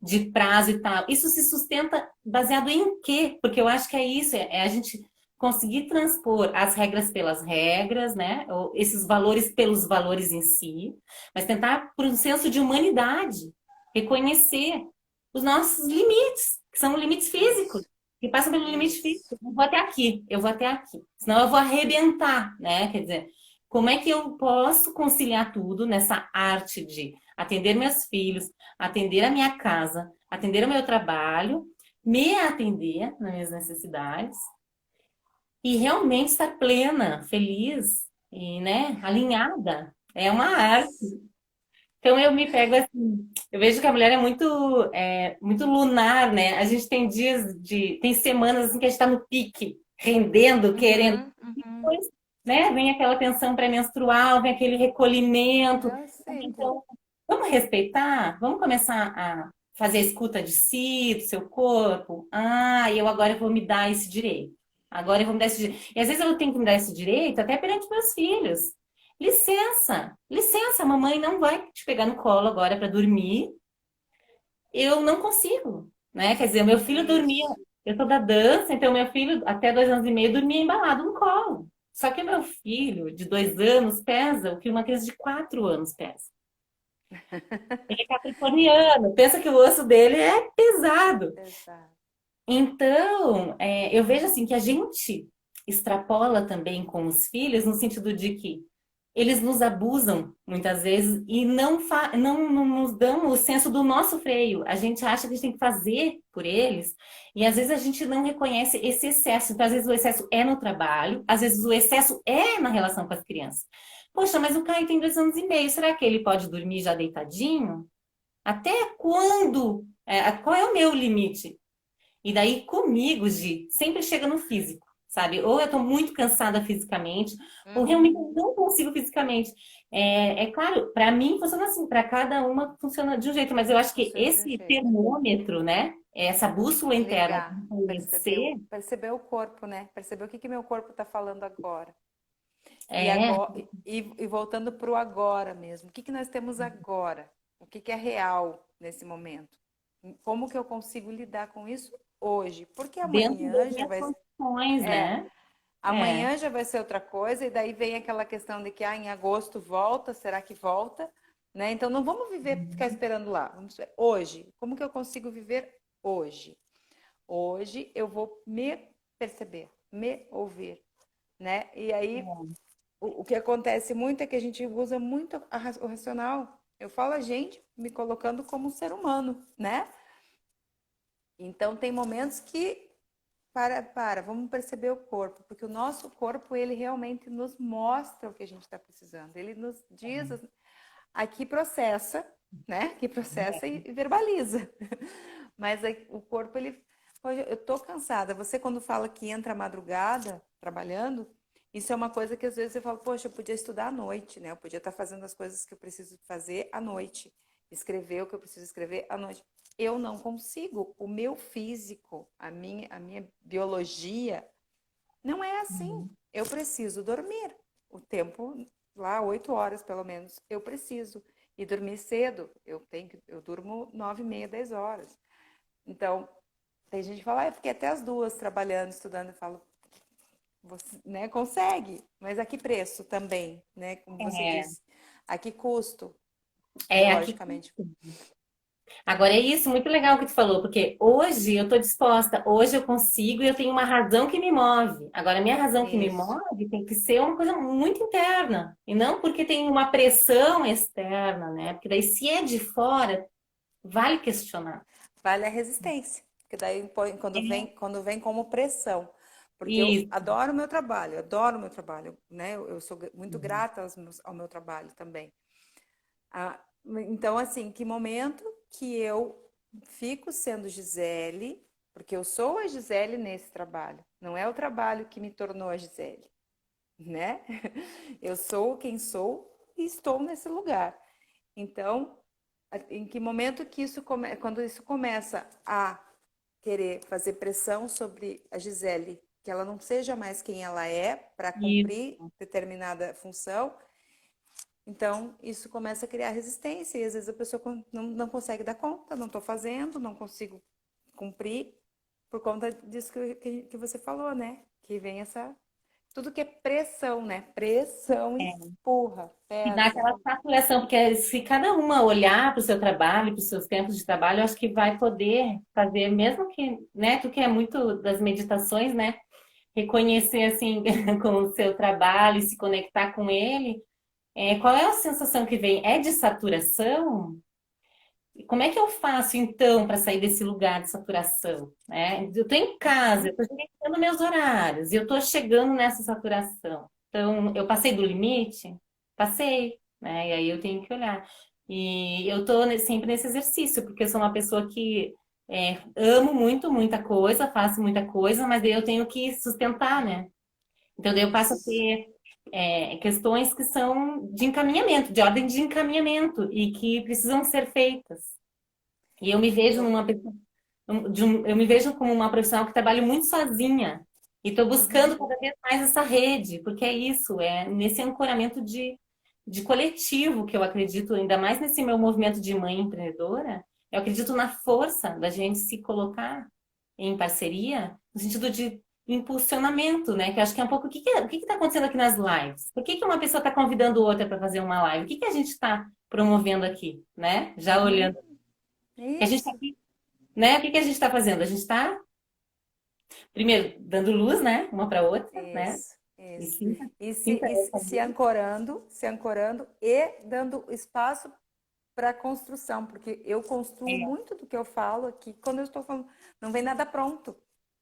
de prazo e tal, isso se sustenta baseado em quê? Porque eu acho que é isso, é a gente conseguir transpor as regras pelas regras, né? Ou esses valores pelos valores em si, mas tentar por um senso de humanidade, reconhecer os nossos limites, que são limites físicos, Isso. que passam pelo limite Isso. físico. Eu vou até aqui, eu vou até aqui. Senão eu vou arrebentar, né? Quer dizer, como é que eu posso conciliar tudo nessa arte de atender meus filhos, atender a minha casa, atender o meu trabalho, me atender nas minhas necessidades e realmente estar plena, feliz e, né, alinhada. É uma arte. Isso. Então eu me pego assim, eu vejo que a mulher é muito lunar, né? A gente tem tem semanas assim que a gente está no pique, rendendo, querendo, Uhum. Uhum. depois, né? Vem aquela tensão pré-menstrual, vem aquele recolhimento. Eu sei. Então, vamos respeitar? Vamos começar a fazer a escuta de si, do seu corpo? Ah, eu agora vou me dar esse direito. Agora eu vou me dar esse direito. E às vezes eu tenho que me dar esse direito até perante meus filhos. Licença, licença, a mamãe não vai te pegar no colo agora para dormir. Eu não consigo, né? Quer dizer, meu filho dormia, Isso. eu sou da dança, então meu filho até 2 anos e meio dormia embalado no colo. Só que meu filho de 2 anos pesa o que uma criança de 4 anos pesa. Ele é capricorniano, pensa que o osso dele é pesado. Exato. Então, eu vejo assim que a gente extrapola também com os filhos no sentido de que eles nos abusam muitas vezes e não nos dão o senso do nosso freio. A gente acha que a gente tem que fazer por eles e às vezes a gente não reconhece esse excesso. Então, às vezes o excesso é no trabalho, às vezes o excesso é na relação com as crianças. Poxa, mas o Caio tem 2 anos e meio, será que ele pode dormir já deitadinho? Até quando? Qual é o meu limite? E daí comigo, Gi, sempre chega no físico, sabe? Ou eu tô muito cansada fisicamente, ou realmente Uhum. eu não consigo fisicamente. É claro, para mim funciona assim, para cada uma funciona de um jeito, mas eu acho que Funciona de um esse jeito. termômetro, né? Essa bússola interna de Ligar, conhecer, perceber o corpo, né? Perceber o que que meu corpo está falando agora. E é, agora e voltando para o agora mesmo. O que que nós temos agora? O que que é real nesse momento? Como que eu consigo lidar com isso hoje? Porque dentro amanhã das já minhas vai condições, é, né? É, amanhã já vai ser outra coisa e daí vem aquela questão de que em agosto volta, será que volta? Né? Então não vamos viver ficar esperando lá. Vamos ver. Hoje, como que eu consigo viver hoje? Hoje eu vou me perceber, me ouvir, né? E aí o que acontece muito é que a gente usa muito o racional. Eu falo a gente me colocando como um ser humano, né? Então tem momentos que vamos perceber o corpo, porque o nosso corpo ele realmente nos mostra o que a gente está precisando. Ele nos diz aqui processa, né? Que processa e verbaliza. Mas o corpo ele, "Hoje eu tô cansada. Você quando fala que entra à madrugada trabalhando, isso é uma coisa que às vezes eu falo, poxa, eu podia estudar à noite, né? Eu podia estar fazendo as coisas que eu preciso fazer à noite, escrever o que eu preciso escrever à noite. Eu não consigo. O meu físico, a minha biologia não é assim. Eu preciso dormir o tempo lá, 8 horas pelo menos. Eu preciso. E dormir cedo. Eu durmo 9h30, 10 horas. Então, tem gente que fala, eu fiquei até as 2 trabalhando, estudando. Eu falo, você, né, consegue, mas a que preço também, né? Como você é, disse, a que custo, é aqui. biologicamente. Agora é isso, muito legal o que tu falou, porque hoje eu estou disposta, hoje eu consigo e eu tenho uma razão que me move. Agora, a minha razão que me Isso. move tem que ser uma coisa muito interna, e não porque tem uma pressão externa, né? Porque daí, se é de fora, vale questionar. Vale a resistência, porque daí É quando vem como pressão. Porque eu isso. adoro o meu trabalho, né? Eu sou muito grata ao meu trabalho também. Ah, então, assim, que momento que eu fico sendo Gisele, porque eu sou a Gisele nesse trabalho, não é o trabalho que me tornou a Gisele, né? Eu sou quem sou e estou nesse lugar. Então, em que momento que quando isso começa a querer fazer pressão sobre a Gisele, que ela não seja mais quem ela é para Isso. cumprir determinada função, então isso começa a criar resistência e às vezes a pessoa não consegue dar conta, não estou fazendo, não consigo cumprir por conta disso que você falou, né? Que vem essa tudo que é pressão, né? Pressão empurra, E dá pesa. aquela saturação, porque se cada uma olhar para o seu trabalho, para os seus tempos de trabalho, eu acho que vai poder fazer, mesmo que, né, tu que é muito das meditações, né, reconhecer assim com o seu trabalho e se conectar com ele, qual é a sensação que vem? É de saturação? E como é que eu faço então para sair desse lugar de saturação, né? Eu estou em casa, eu estou gerenciando meus horários e eu estou chegando nessa saturação. Então, eu passei do limite? Passei, né? E aí eu tenho que olhar. E eu estou sempre nesse exercício, porque eu sou uma pessoa que amo muito, muita coisa, faço muita coisa, mas daí eu tenho que sustentar, né? Então, daí eu passo a Isso. ter questões que são de encaminhamento, de ordem de encaminhamento e que precisam ser feitas. E eu me vejo Eu, numa pessoa, eu me vejo como uma profissional que trabalha muito sozinha. E estou buscando uhum. cada vez mais essa rede, porque é isso, é nesse ancoramento de coletivo que eu acredito, ainda mais nesse meu movimento de mãe empreendedora, eu acredito na força da gente se colocar em parceria, no sentido de impulsionamento, né? Que eu acho que é um pouco o que está acontecendo aqui nas lives? Por que uma pessoa está convidando outra para fazer uma live? O que a gente está promovendo aqui, né? Já olhando. Que a gente tá Isso. né? O que a gente está fazendo? A gente está, primeiro, dando luz, né? Uma para outra, né? Isso, E isso. sinta, E sinta essa luz. se ancorando e dando espaço para a construção, porque eu construo É, muito do que eu falo aqui, quando eu estou falando, não vem nada pronto,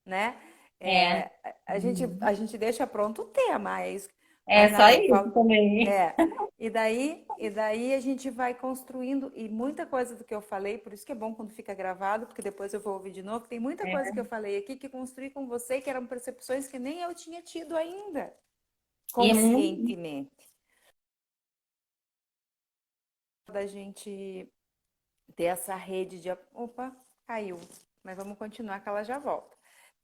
né? é, É, a gente deixa pronto o tema, é isso. é Mas só nada, eu isso falo, também. é. E daí a gente vai construindo, e muita coisa do que eu falei, por isso que é bom quando fica gravado, porque depois eu vou ouvir de novo, tem muita coisa É. que eu falei aqui que construí com você, que eram percepções que nem eu tinha tido ainda, E é muito. conscientemente. Da gente ter essa rede de. Opa, caiu, mas vamos continuar que ela já volta.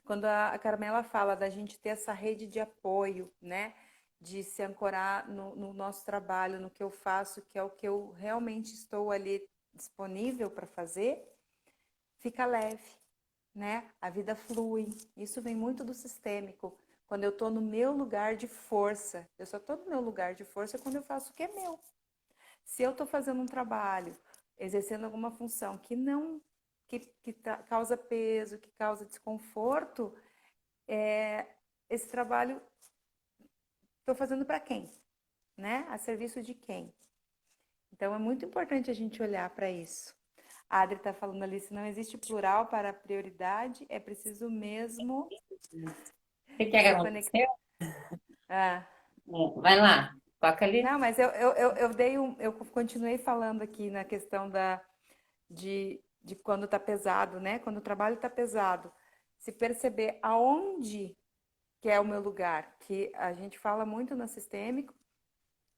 Quando a Carmela fala da gente ter essa rede de apoio, né? De se ancorar no nosso trabalho, no que eu faço, que é o que eu realmente estou ali disponível para fazer, fica leve, né? A vida flui. Isso vem muito do sistêmico. Quando eu estou no meu lugar de força, eu só estou no meu lugar de força quando eu faço o que é meu. Se eu estou fazendo um trabalho, exercendo alguma função que não causa peso, que causa desconforto, esse trabalho estou fazendo para quem, né? A serviço de quem? Então é muito importante a gente olhar para isso. A Adri está falando ali, se não existe plural para prioridade, é preciso mesmo O que é que se aconteceu? conectar. Ah, Vai lá, toca ali. não, mas eu continuei falando aqui na questão de quando está pesado, né? Quando o trabalho está pesado, se perceber aonde que é o meu lugar, que a gente fala muito no sistêmico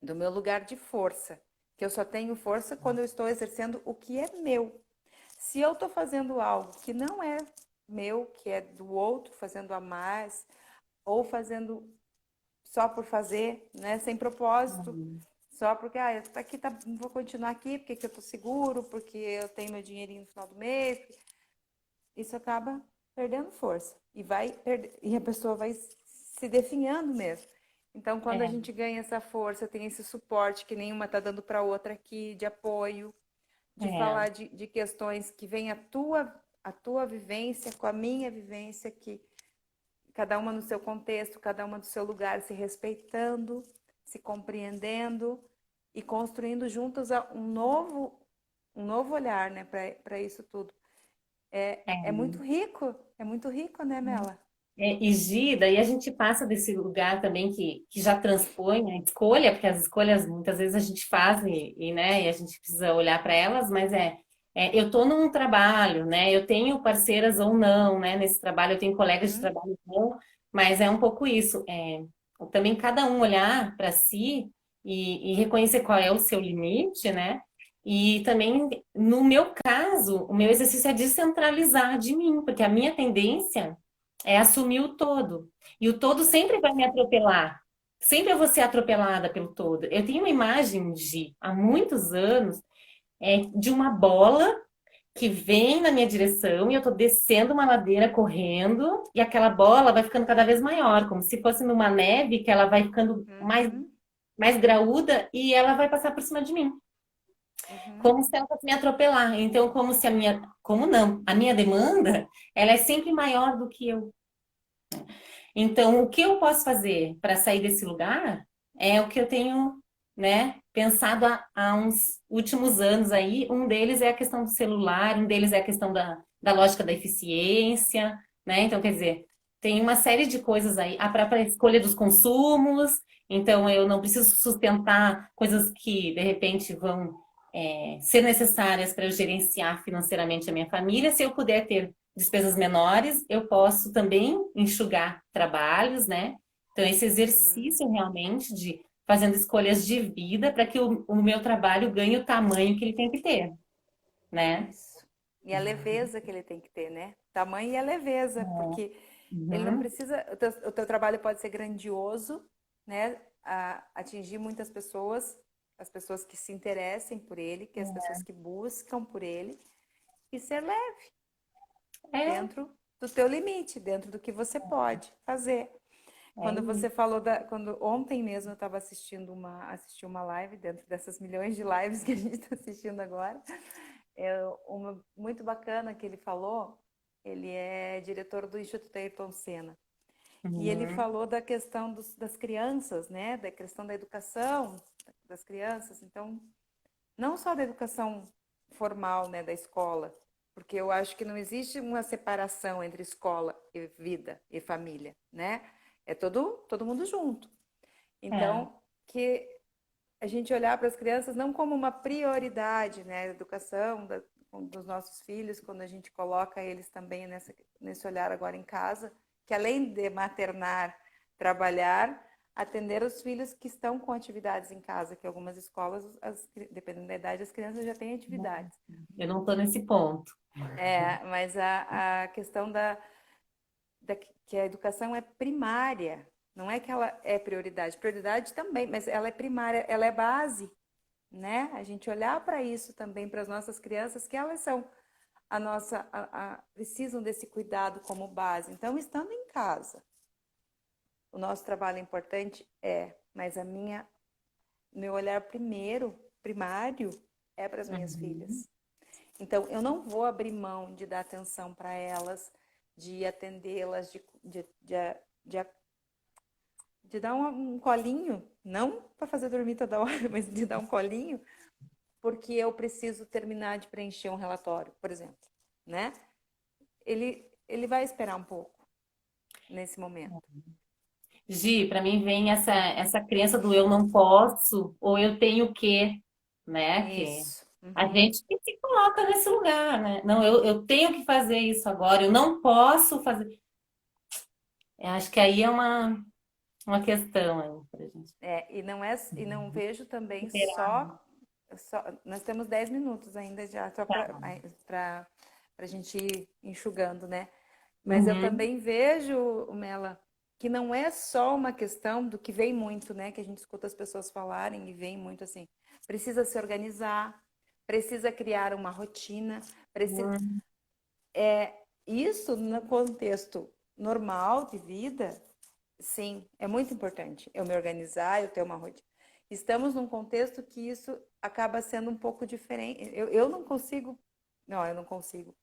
do meu lugar de força, que eu só tenho força quando eu estou exercendo o que é meu. Se eu estou fazendo algo que não é meu, que é do outro, fazendo a mais, ou fazendo só por fazer, né, sem propósito, só porque eu tô aqui, vou continuar aqui porque eu estou seguro, porque eu tenho meu dinheirinho no final do mês, isso acaba perdendo força e a pessoa vai se definhando mesmo. Então, quando a É, gente ganha essa força, tem esse suporte que nenhuma está dando para outra aqui de apoio, de falar de questões que vem a tua vivência com a minha vivência, que cada uma no seu contexto, cada uma do seu lugar, se respeitando, se compreendendo e construindo juntas um novo olhar, né, para isso tudo. É muito rico, né, Mela? E Gi, daí a gente passa desse lugar também que já transpõe a escolha, porque as escolhas muitas vezes a gente faz né, e a gente precisa olhar para elas, mas eu estou num trabalho, né? Eu tenho parceiras ou não, né? Nesse trabalho, eu tenho colegas de Uhum, trabalho ou não, mas é um pouco isso. Também cada um olhar para si e reconhecer qual é o seu limite, né? E também, no meu caso, o meu exercício é descentralizar de mim, porque a minha tendência é assumir o todo. E o todo sempre vai me atropelar. Sempre eu vou ser atropelada pelo todo. Eu tenho uma imagem de, há muitos anos, de uma bola que vem na minha direção e eu tô descendo uma ladeira correndo e aquela bola vai ficando cada vez maior, como se fosse numa neve que ela vai ficando uhum, mais graúda e ela vai passar por cima de mim. uhum. Como se ela fosse me atropelar. Então, como se a minha, como não? A minha demanda, ela é sempre maior do que eu. Então, o que eu posso fazer para sair desse lugar é o que eu tenho, né, pensado há uns últimos anos aí. Um deles é a questão do celular, um deles é a questão da lógica da eficiência, né? Então, quer dizer, tem uma série de coisas aí. A própria escolha dos consumos. Então, eu não preciso sustentar coisas que, de repente, vão, ser necessárias para eu gerenciar financeiramente a minha família. Se eu puder ter despesas menores, eu posso também enxugar trabalhos, né? Então, esse Uhum. exercício realmente de fazendo escolhas de vida para que o meu trabalho ganhe o tamanho que ele tem que ter, né? Isso. E a leveza que ele tem que ter, né? Tamanho e a leveza, porque ele não Uhum. precisa. O teu trabalho pode ser grandioso, né? Atingir muitas pessoas, as pessoas que se interessem por ele, que as pessoas que buscam por ele, e ser leve É, dentro do teu limite, dentro do que você pode fazer. Quando você isso. falou quando ontem mesmo eu estava assisti uma live dentro dessas milhões de lives que a gente está assistindo agora, uma muito bacana que ele falou. Ele é diretor do Instituto Ayrton Senna e ele Uhum. falou da questão das crianças, né? Da questão da educação das crianças. Então, não só da educação formal, né, da escola, porque eu acho que não existe uma separação entre escola e vida e família, né? É todo mundo junto. É. Então, que a gente olhar para as crianças não como uma prioridade, né, a educação dos nossos filhos, quando a gente coloca eles também nesse olhar agora em casa, que além de maternar, trabalhar, atender os filhos que estão com atividades em casa, que algumas escolas, dependendo da idade, as crianças já têm atividades. Eu não estou nesse ponto. Mas a questão que a educação é primária, não é que ela é prioridade, prioridade também, mas ela é primária, ela é base, né? A gente olhar para isso também para as nossas crianças, que elas são precisam desse cuidado como base. Então, estando em casa, o nosso trabalho é importante, mas meu olhar primário, é para as minhas Uhum. filhas. Então, eu não vou abrir mão de dar atenção para elas, de atendê-las, de, de dar um colinho, não para fazer dormir toda hora, mas de dar um colinho, porque eu preciso terminar de preencher um relatório, por exemplo, né? Ele vai esperar um pouco nesse momento. Gi, para mim vem essa crença do eu não posso ou eu tenho que, né? Que Isso. a Uhum. gente que se coloca nesse lugar, né? Não, eu tenho que fazer isso agora, eu não posso fazer. Eu acho que aí é uma questão aí pra gente E não vejo também superar. nós temos 10 minutos ainda já, só Tá. para a gente ir enxugando, né? Mas eu Uhum. também vejo, Mela, que não é só uma questão do que vem muito, né? Que a gente escuta as pessoas falarem e vem muito assim. Precisa se organizar, precisa criar uma rotina, precisa. Uhum. Isso no contexto normal de vida, sim, é muito importante. Eu me organizar, eu ter uma rotina. Estamos num contexto que isso acaba sendo um pouco diferente. Eu não consigo. Não, eu não consigo.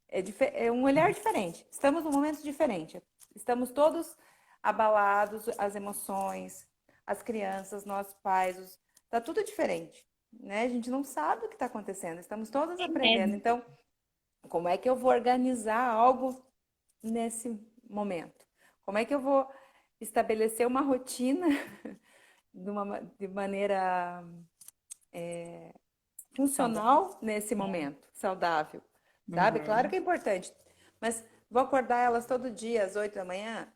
É um olhar diferente. Estamos num momento diferente. Estamos todos abalados, as emoções, as crianças, nós pais, tá tudo diferente, né? A gente não sabe o que está acontecendo. Estamos todos aprendendo. Então, como é que eu vou organizar algo nesse momento? Como é que eu vou estabelecer uma rotina de maneira funcional nesse momento, saudável, sabe? Claro Uhum. que é importante, mas vou acordar elas todo dia às 8 da manhã,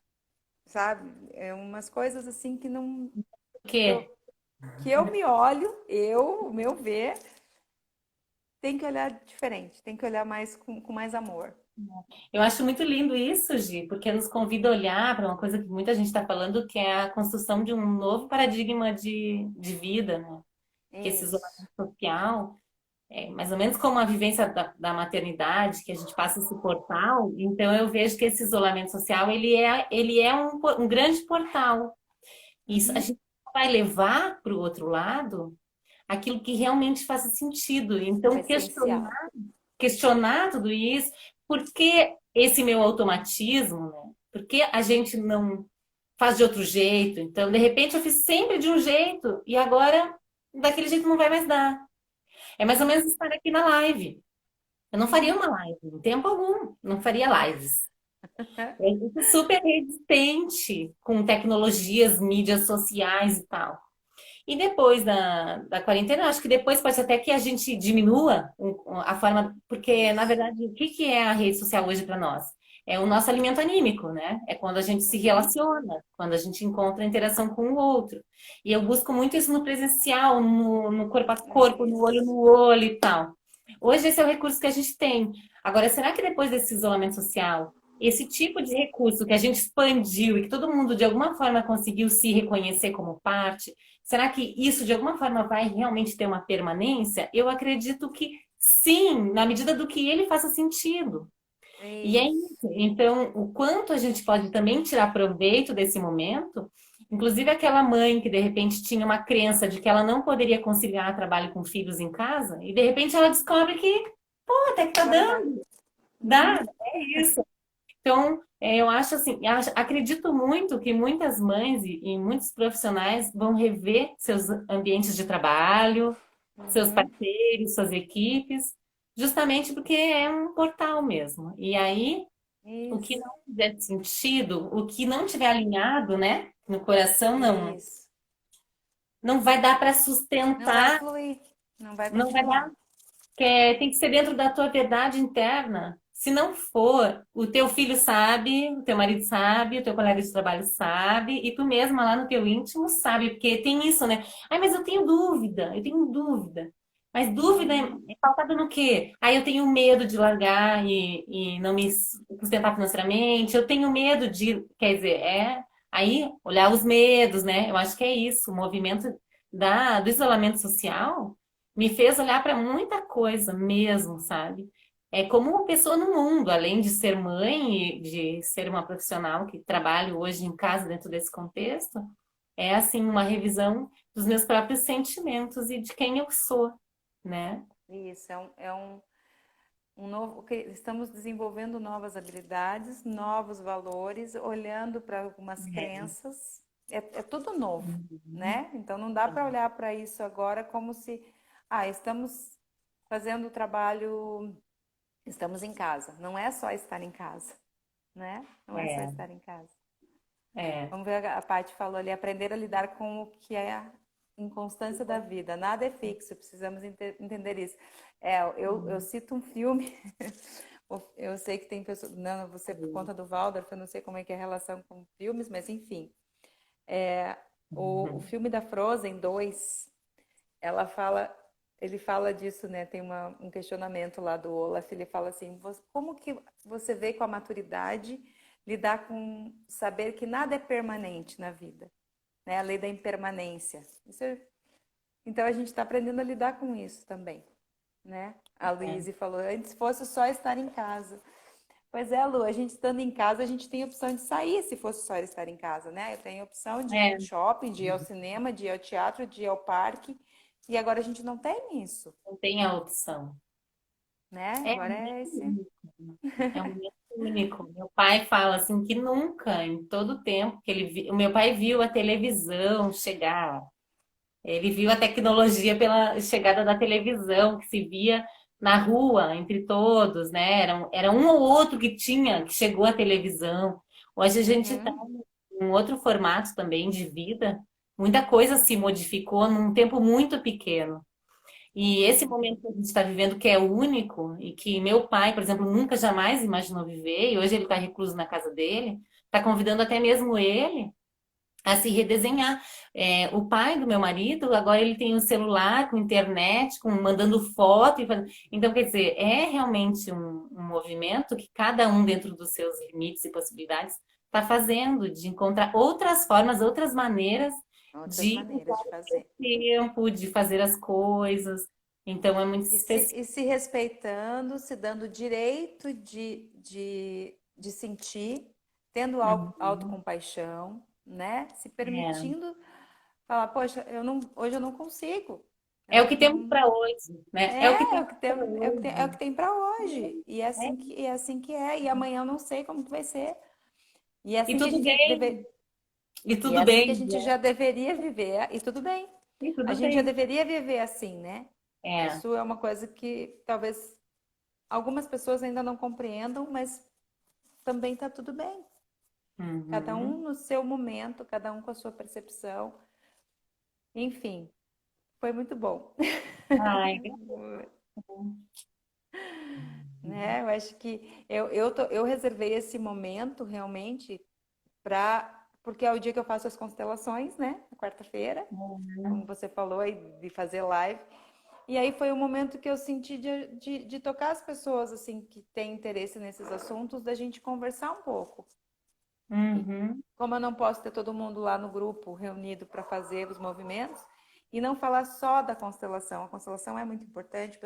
sabe? É umas coisas assim que não O que eu, quê? que eu me olho, o meu ver, tem que olhar diferente, tem que olhar mais com mais amor. Eu acho muito lindo isso, Gi, porque nos convida a olhar para uma coisa que muita gente está falando, que é a construção de um novo paradigma de vida, né? Que esse Isso. isolamento social é mais ou menos como a vivência da maternidade, que a gente passa esse portal. Então, eu vejo que esse isolamento social, ele é um grande portal. Isso, a Uhum. gente vai levar para o outro lado aquilo que realmente faça sentido. O Então, essencial. questionar tudo isso, por que esse meu automatismo, né? Por que a gente não faz de outro jeito? Então, de repente, eu fiz sempre de um jeito e agora daquele jeito não vai mais dar. É mais ou menos estar aqui na live. Eu não faria Uhum. uma live, em tempo algum, não faria lives. Eu sou super resistente com tecnologias, mídias sociais e tal. E depois da quarentena, eu acho que depois pode ser até que a gente diminua a forma, porque na Isso. verdade, o que que é a rede social hoje para nós? É o nosso alimento anímico, né? É quando a gente se Uhum. relaciona, quando a gente encontra interação com o outro. E eu busco muito isso no presencial, no corpo a corpo, Isso. no olho e tal. Hoje esse é o recurso que a gente tem. Agora, será que depois desse isolamento social, esse tipo de recurso que a gente expandiu e que todo mundo de alguma forma conseguiu se reconhecer como parte, será que isso de alguma forma vai realmente ter uma permanência? Eu acredito que sim, na medida do que ele faça sentido. E é Isso. isso. Então, o quanto a gente pode também tirar proveito desse momento, inclusive aquela mãe que de repente tinha uma crença de que ela não poderia conciliar trabalho com filhos em casa, e de repente ela descobre que, pô, até que tá Agora dá. dando, dá, Uhum. é isso. Então, eu acho assim, acredito muito que muitas mães e muitos profissionais vão rever seus ambientes de trabalho, seus Uhum. parceiros, suas equipes, justamente porque é um portal mesmo. E aí, o que Isso. não fizer sentido, o que não tiver alinhado, né, no coração, Isso. não vai dar para Não vai sustentar, fluir. Não vai não vai continuar. dar tem que ser dentro da tua verdade interna. Se não for, o teu filho sabe, o teu marido sabe, o teu colega de trabalho sabe, e tu mesma lá no teu íntimo sabe, porque tem isso, né? Ai, mas eu tenho dúvida. Mas dúvida Uhum. é pautada no quê? Aí eu tenho medo de largar e não me sustentar financeiramente, eu tenho medo de, quer dizer, aí olhar os medos, né? Eu acho que é isso, o movimento do isolamento social me fez olhar para muita coisa mesmo, sabe? É como uma pessoa no mundo, além de ser mãe e de ser uma profissional que trabalho hoje em casa dentro desse contexto, é assim uma revisão dos meus próprios sentimentos e de quem eu sou, né? Isso. Um novo. Estamos desenvolvendo novas habilidades, novos valores, olhando para algumas crenças. É tudo novo, né? Então não dá para olhar para isso agora como se, estamos fazendo o trabalho, estamos em casa. Não é só estar em casa, né? Não é só É, estar em casa. é. Vamos ver, a Paty falou ali, aprender a lidar com o que é a inconstância da vida. Nada é fixo, precisamos entender isso. Eu cito um filme, eu sei que tem pessoas, não, você por conta do Waldorf, eu não sei como é que é a relação com filmes, mas enfim. O filme da Frozen 2, ela fala, ele fala disso, né? Tem um questionamento lá do Olaf, ele fala assim, como que você vê com a maturidade lidar com saber que nada é permanente na vida, né? A lei da impermanência. Então a gente está aprendendo a lidar com isso também, né? A É. Luíse falou, antes fosse só estar em casa. Pois é, Lu, a gente estando em casa, a gente tem a opção de sair se fosse só estar em casa, né? Eu tenho a opção de ir É. no shopping, de ir ao cinema, de ir ao teatro, de ir ao parque, E agora a gente não tem isso, Não tem a opção. né? É Agora é muito esse. único. É um momento único. Meu pai fala assim que nunca, em todo o tempo que o meu pai viu a televisão chegar. Ele viu a tecnologia pela chegada da televisão, que se via na rua, entre todos, né? Era um ou outro que chegou à televisão. Hoje a gente está Uhum, em um outro formato também de vida. Muita coisa se modificou num tempo muito pequeno. E esse uhum. momento que a gente está vivendo, que é único, e que meu pai, por exemplo, nunca jamais imaginou viver, e hoje ele está recluso na casa dele, está convidando até mesmo ele a se redesenhar. O pai do meu marido, agora ele tem um celular com internet, mandando foto. Então, quer dizer, é realmente um movimento que cada um, dentro dos seus limites e possibilidades, está fazendo, de encontrar outras formas, outras maneiras Outras de maneiras de fazer. tempo, de fazer as coisas. Então, é muito especial. E se respeitando, se dando o direito de sentir, tendo Uhum. autocompaixão, né? Se É. permitindo falar, poxa, hoje eu não consigo. Eu É o que temos não, para hoje, né? É o que é temos o que para tem, é o hoje. que tem para hoje. É. E é assim que é. E amanhã eu não sei como que vai ser. E é E assim que a tudo gente bem, e e é tudo assim que a bem, gente né? já deveria viver. E tudo bem. E A tudo gente já bem. deveria viver assim, né? É. Isso é uma coisa que talvez algumas pessoas ainda não compreendam, mas também está tudo bem. Cada um Uhum. no seu momento, cada um com a sua percepção. Enfim, foi muito bom. Ai, Né? Eu acho que eu reservei esse momento realmente porque é o dia que eu faço as constelações, né? Na quarta-feira, como você falou aí, de fazer live. E aí foi o momento que eu senti de tocar as pessoas assim que têm interesse nesses assuntos, da gente conversar um pouco. E uhum. como eu não posso ter todo mundo lá no grupo reunido para fazer os movimentos, e não falar só da constelação. A constelação é muito importante,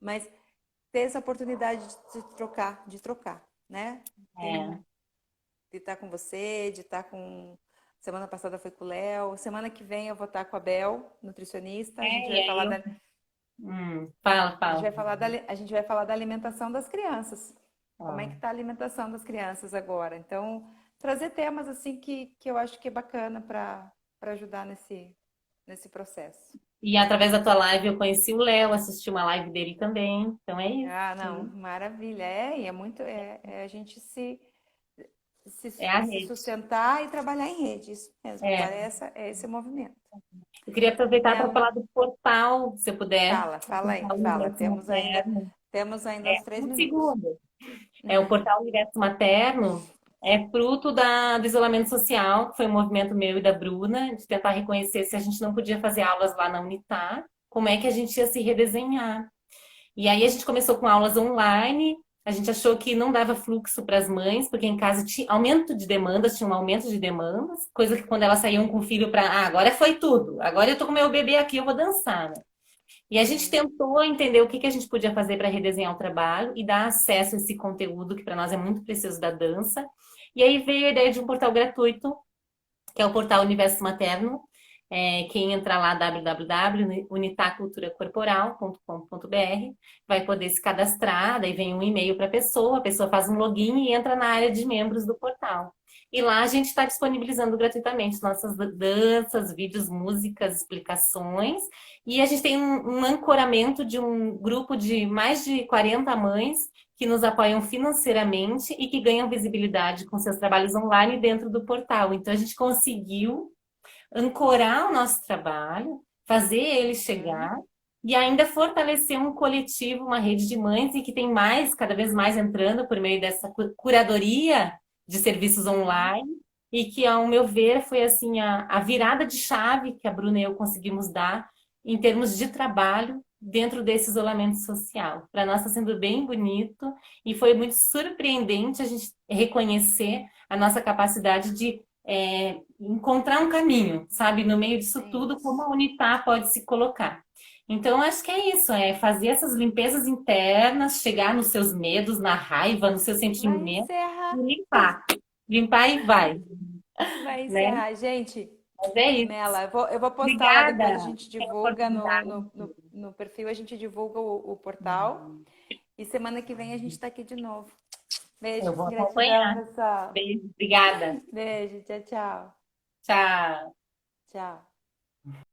mas ter essa oportunidade de trocar, né? É. De estar com você, de estar com. Semana passada foi com o Léo. Semana que vem eu vou estar com a Bel, nutricionista. E aí fala, fala. A gente vai falar da alimentação das crianças. Como é Ó. que está a alimentação das crianças agora? Então, trazer temas assim que eu acho que é bacana para ajudar nesse processo. E através da tua live eu conheci o Léo, assisti uma live dele também. Então é isso. Ah, não, maravilha. E é muito, é a gente É a se rede. sustentar e trabalhar em rede, isso mesmo. Agora É. é esse o movimento. Eu queria aproveitar para Nelma, falar do portal, se eu puder. O fala aí, portal fala. Universo Materno. Temos ainda É uns 3 minutos. um segundo. O portal Universo Materno é fruto do isolamento social, que foi um movimento meu e da Bruna, de tentar reconhecer se a gente não podia fazer aulas lá na Unitar, como é que a gente ia se redesenhar. E aí a gente começou com aulas online, a gente achou que não dava fluxo para as mães, porque em casa tinha aumento de demandas, tinha um aumento de demandas, coisa que quando elas saíam com o filho para, agora foi tudo, agora eu tô com meu bebê aqui, eu vou dançar, né? E a gente Uhum. tentou entender o que que a gente podia fazer para redesenhar o trabalho e dar acesso a esse conteúdo que para nós é muito precioso da dança. E aí veio a ideia de um portal gratuito, que é o portal Universo Materno. Quem entrar lá, www.unitaculturacorporal.com.br, vai poder se cadastrar, daí vem um e-mail para a pessoa faz um login e entra na área de membros do portal. E lá a gente está disponibilizando gratuitamente nossas danças, vídeos, músicas, explicações. E a gente tem um ancoramento de um grupo de mais de 40 mães que nos apoiam financeiramente e que ganham visibilidade com seus trabalhos online dentro do portal. Então, a gente conseguiu ancorar o nosso trabalho, fazer ele Uhum. chegar e ainda fortalecer um coletivo, uma rede de mães e que tem mais, cada vez mais entrando por meio dessa curadoria de serviços Uhum. online e que, ao meu ver, foi assim a virada de chave que a Bruna e eu conseguimos dar em termos de trabalho dentro desse isolamento social. Para nós está sendo bem bonito e foi muito surpreendente a gente reconhecer a nossa capacidade de encontrar um caminho, sabe, no meio disso É tudo, como isso. a Unitar pode se colocar. Então, acho que é isso, é fazer essas limpezas internas, chegar nos seus medos, na raiva, no seu Vai sentimento, encerrar. e limpar. Limpar e vai, Vai né? encerrar. Gente, Mas é isso. Mela, eu vou postar lá depois, a Obrigada gente pela divulga no, oportunidade. no, no, no perfil, a gente divulga o portal. E semana que vem a gente está aqui de novo. Beijo, Eu vou gratidão, acompanhar. pessoal. Beijo, obrigada. Beijo, tchau, tchau. Tchau. Tchau.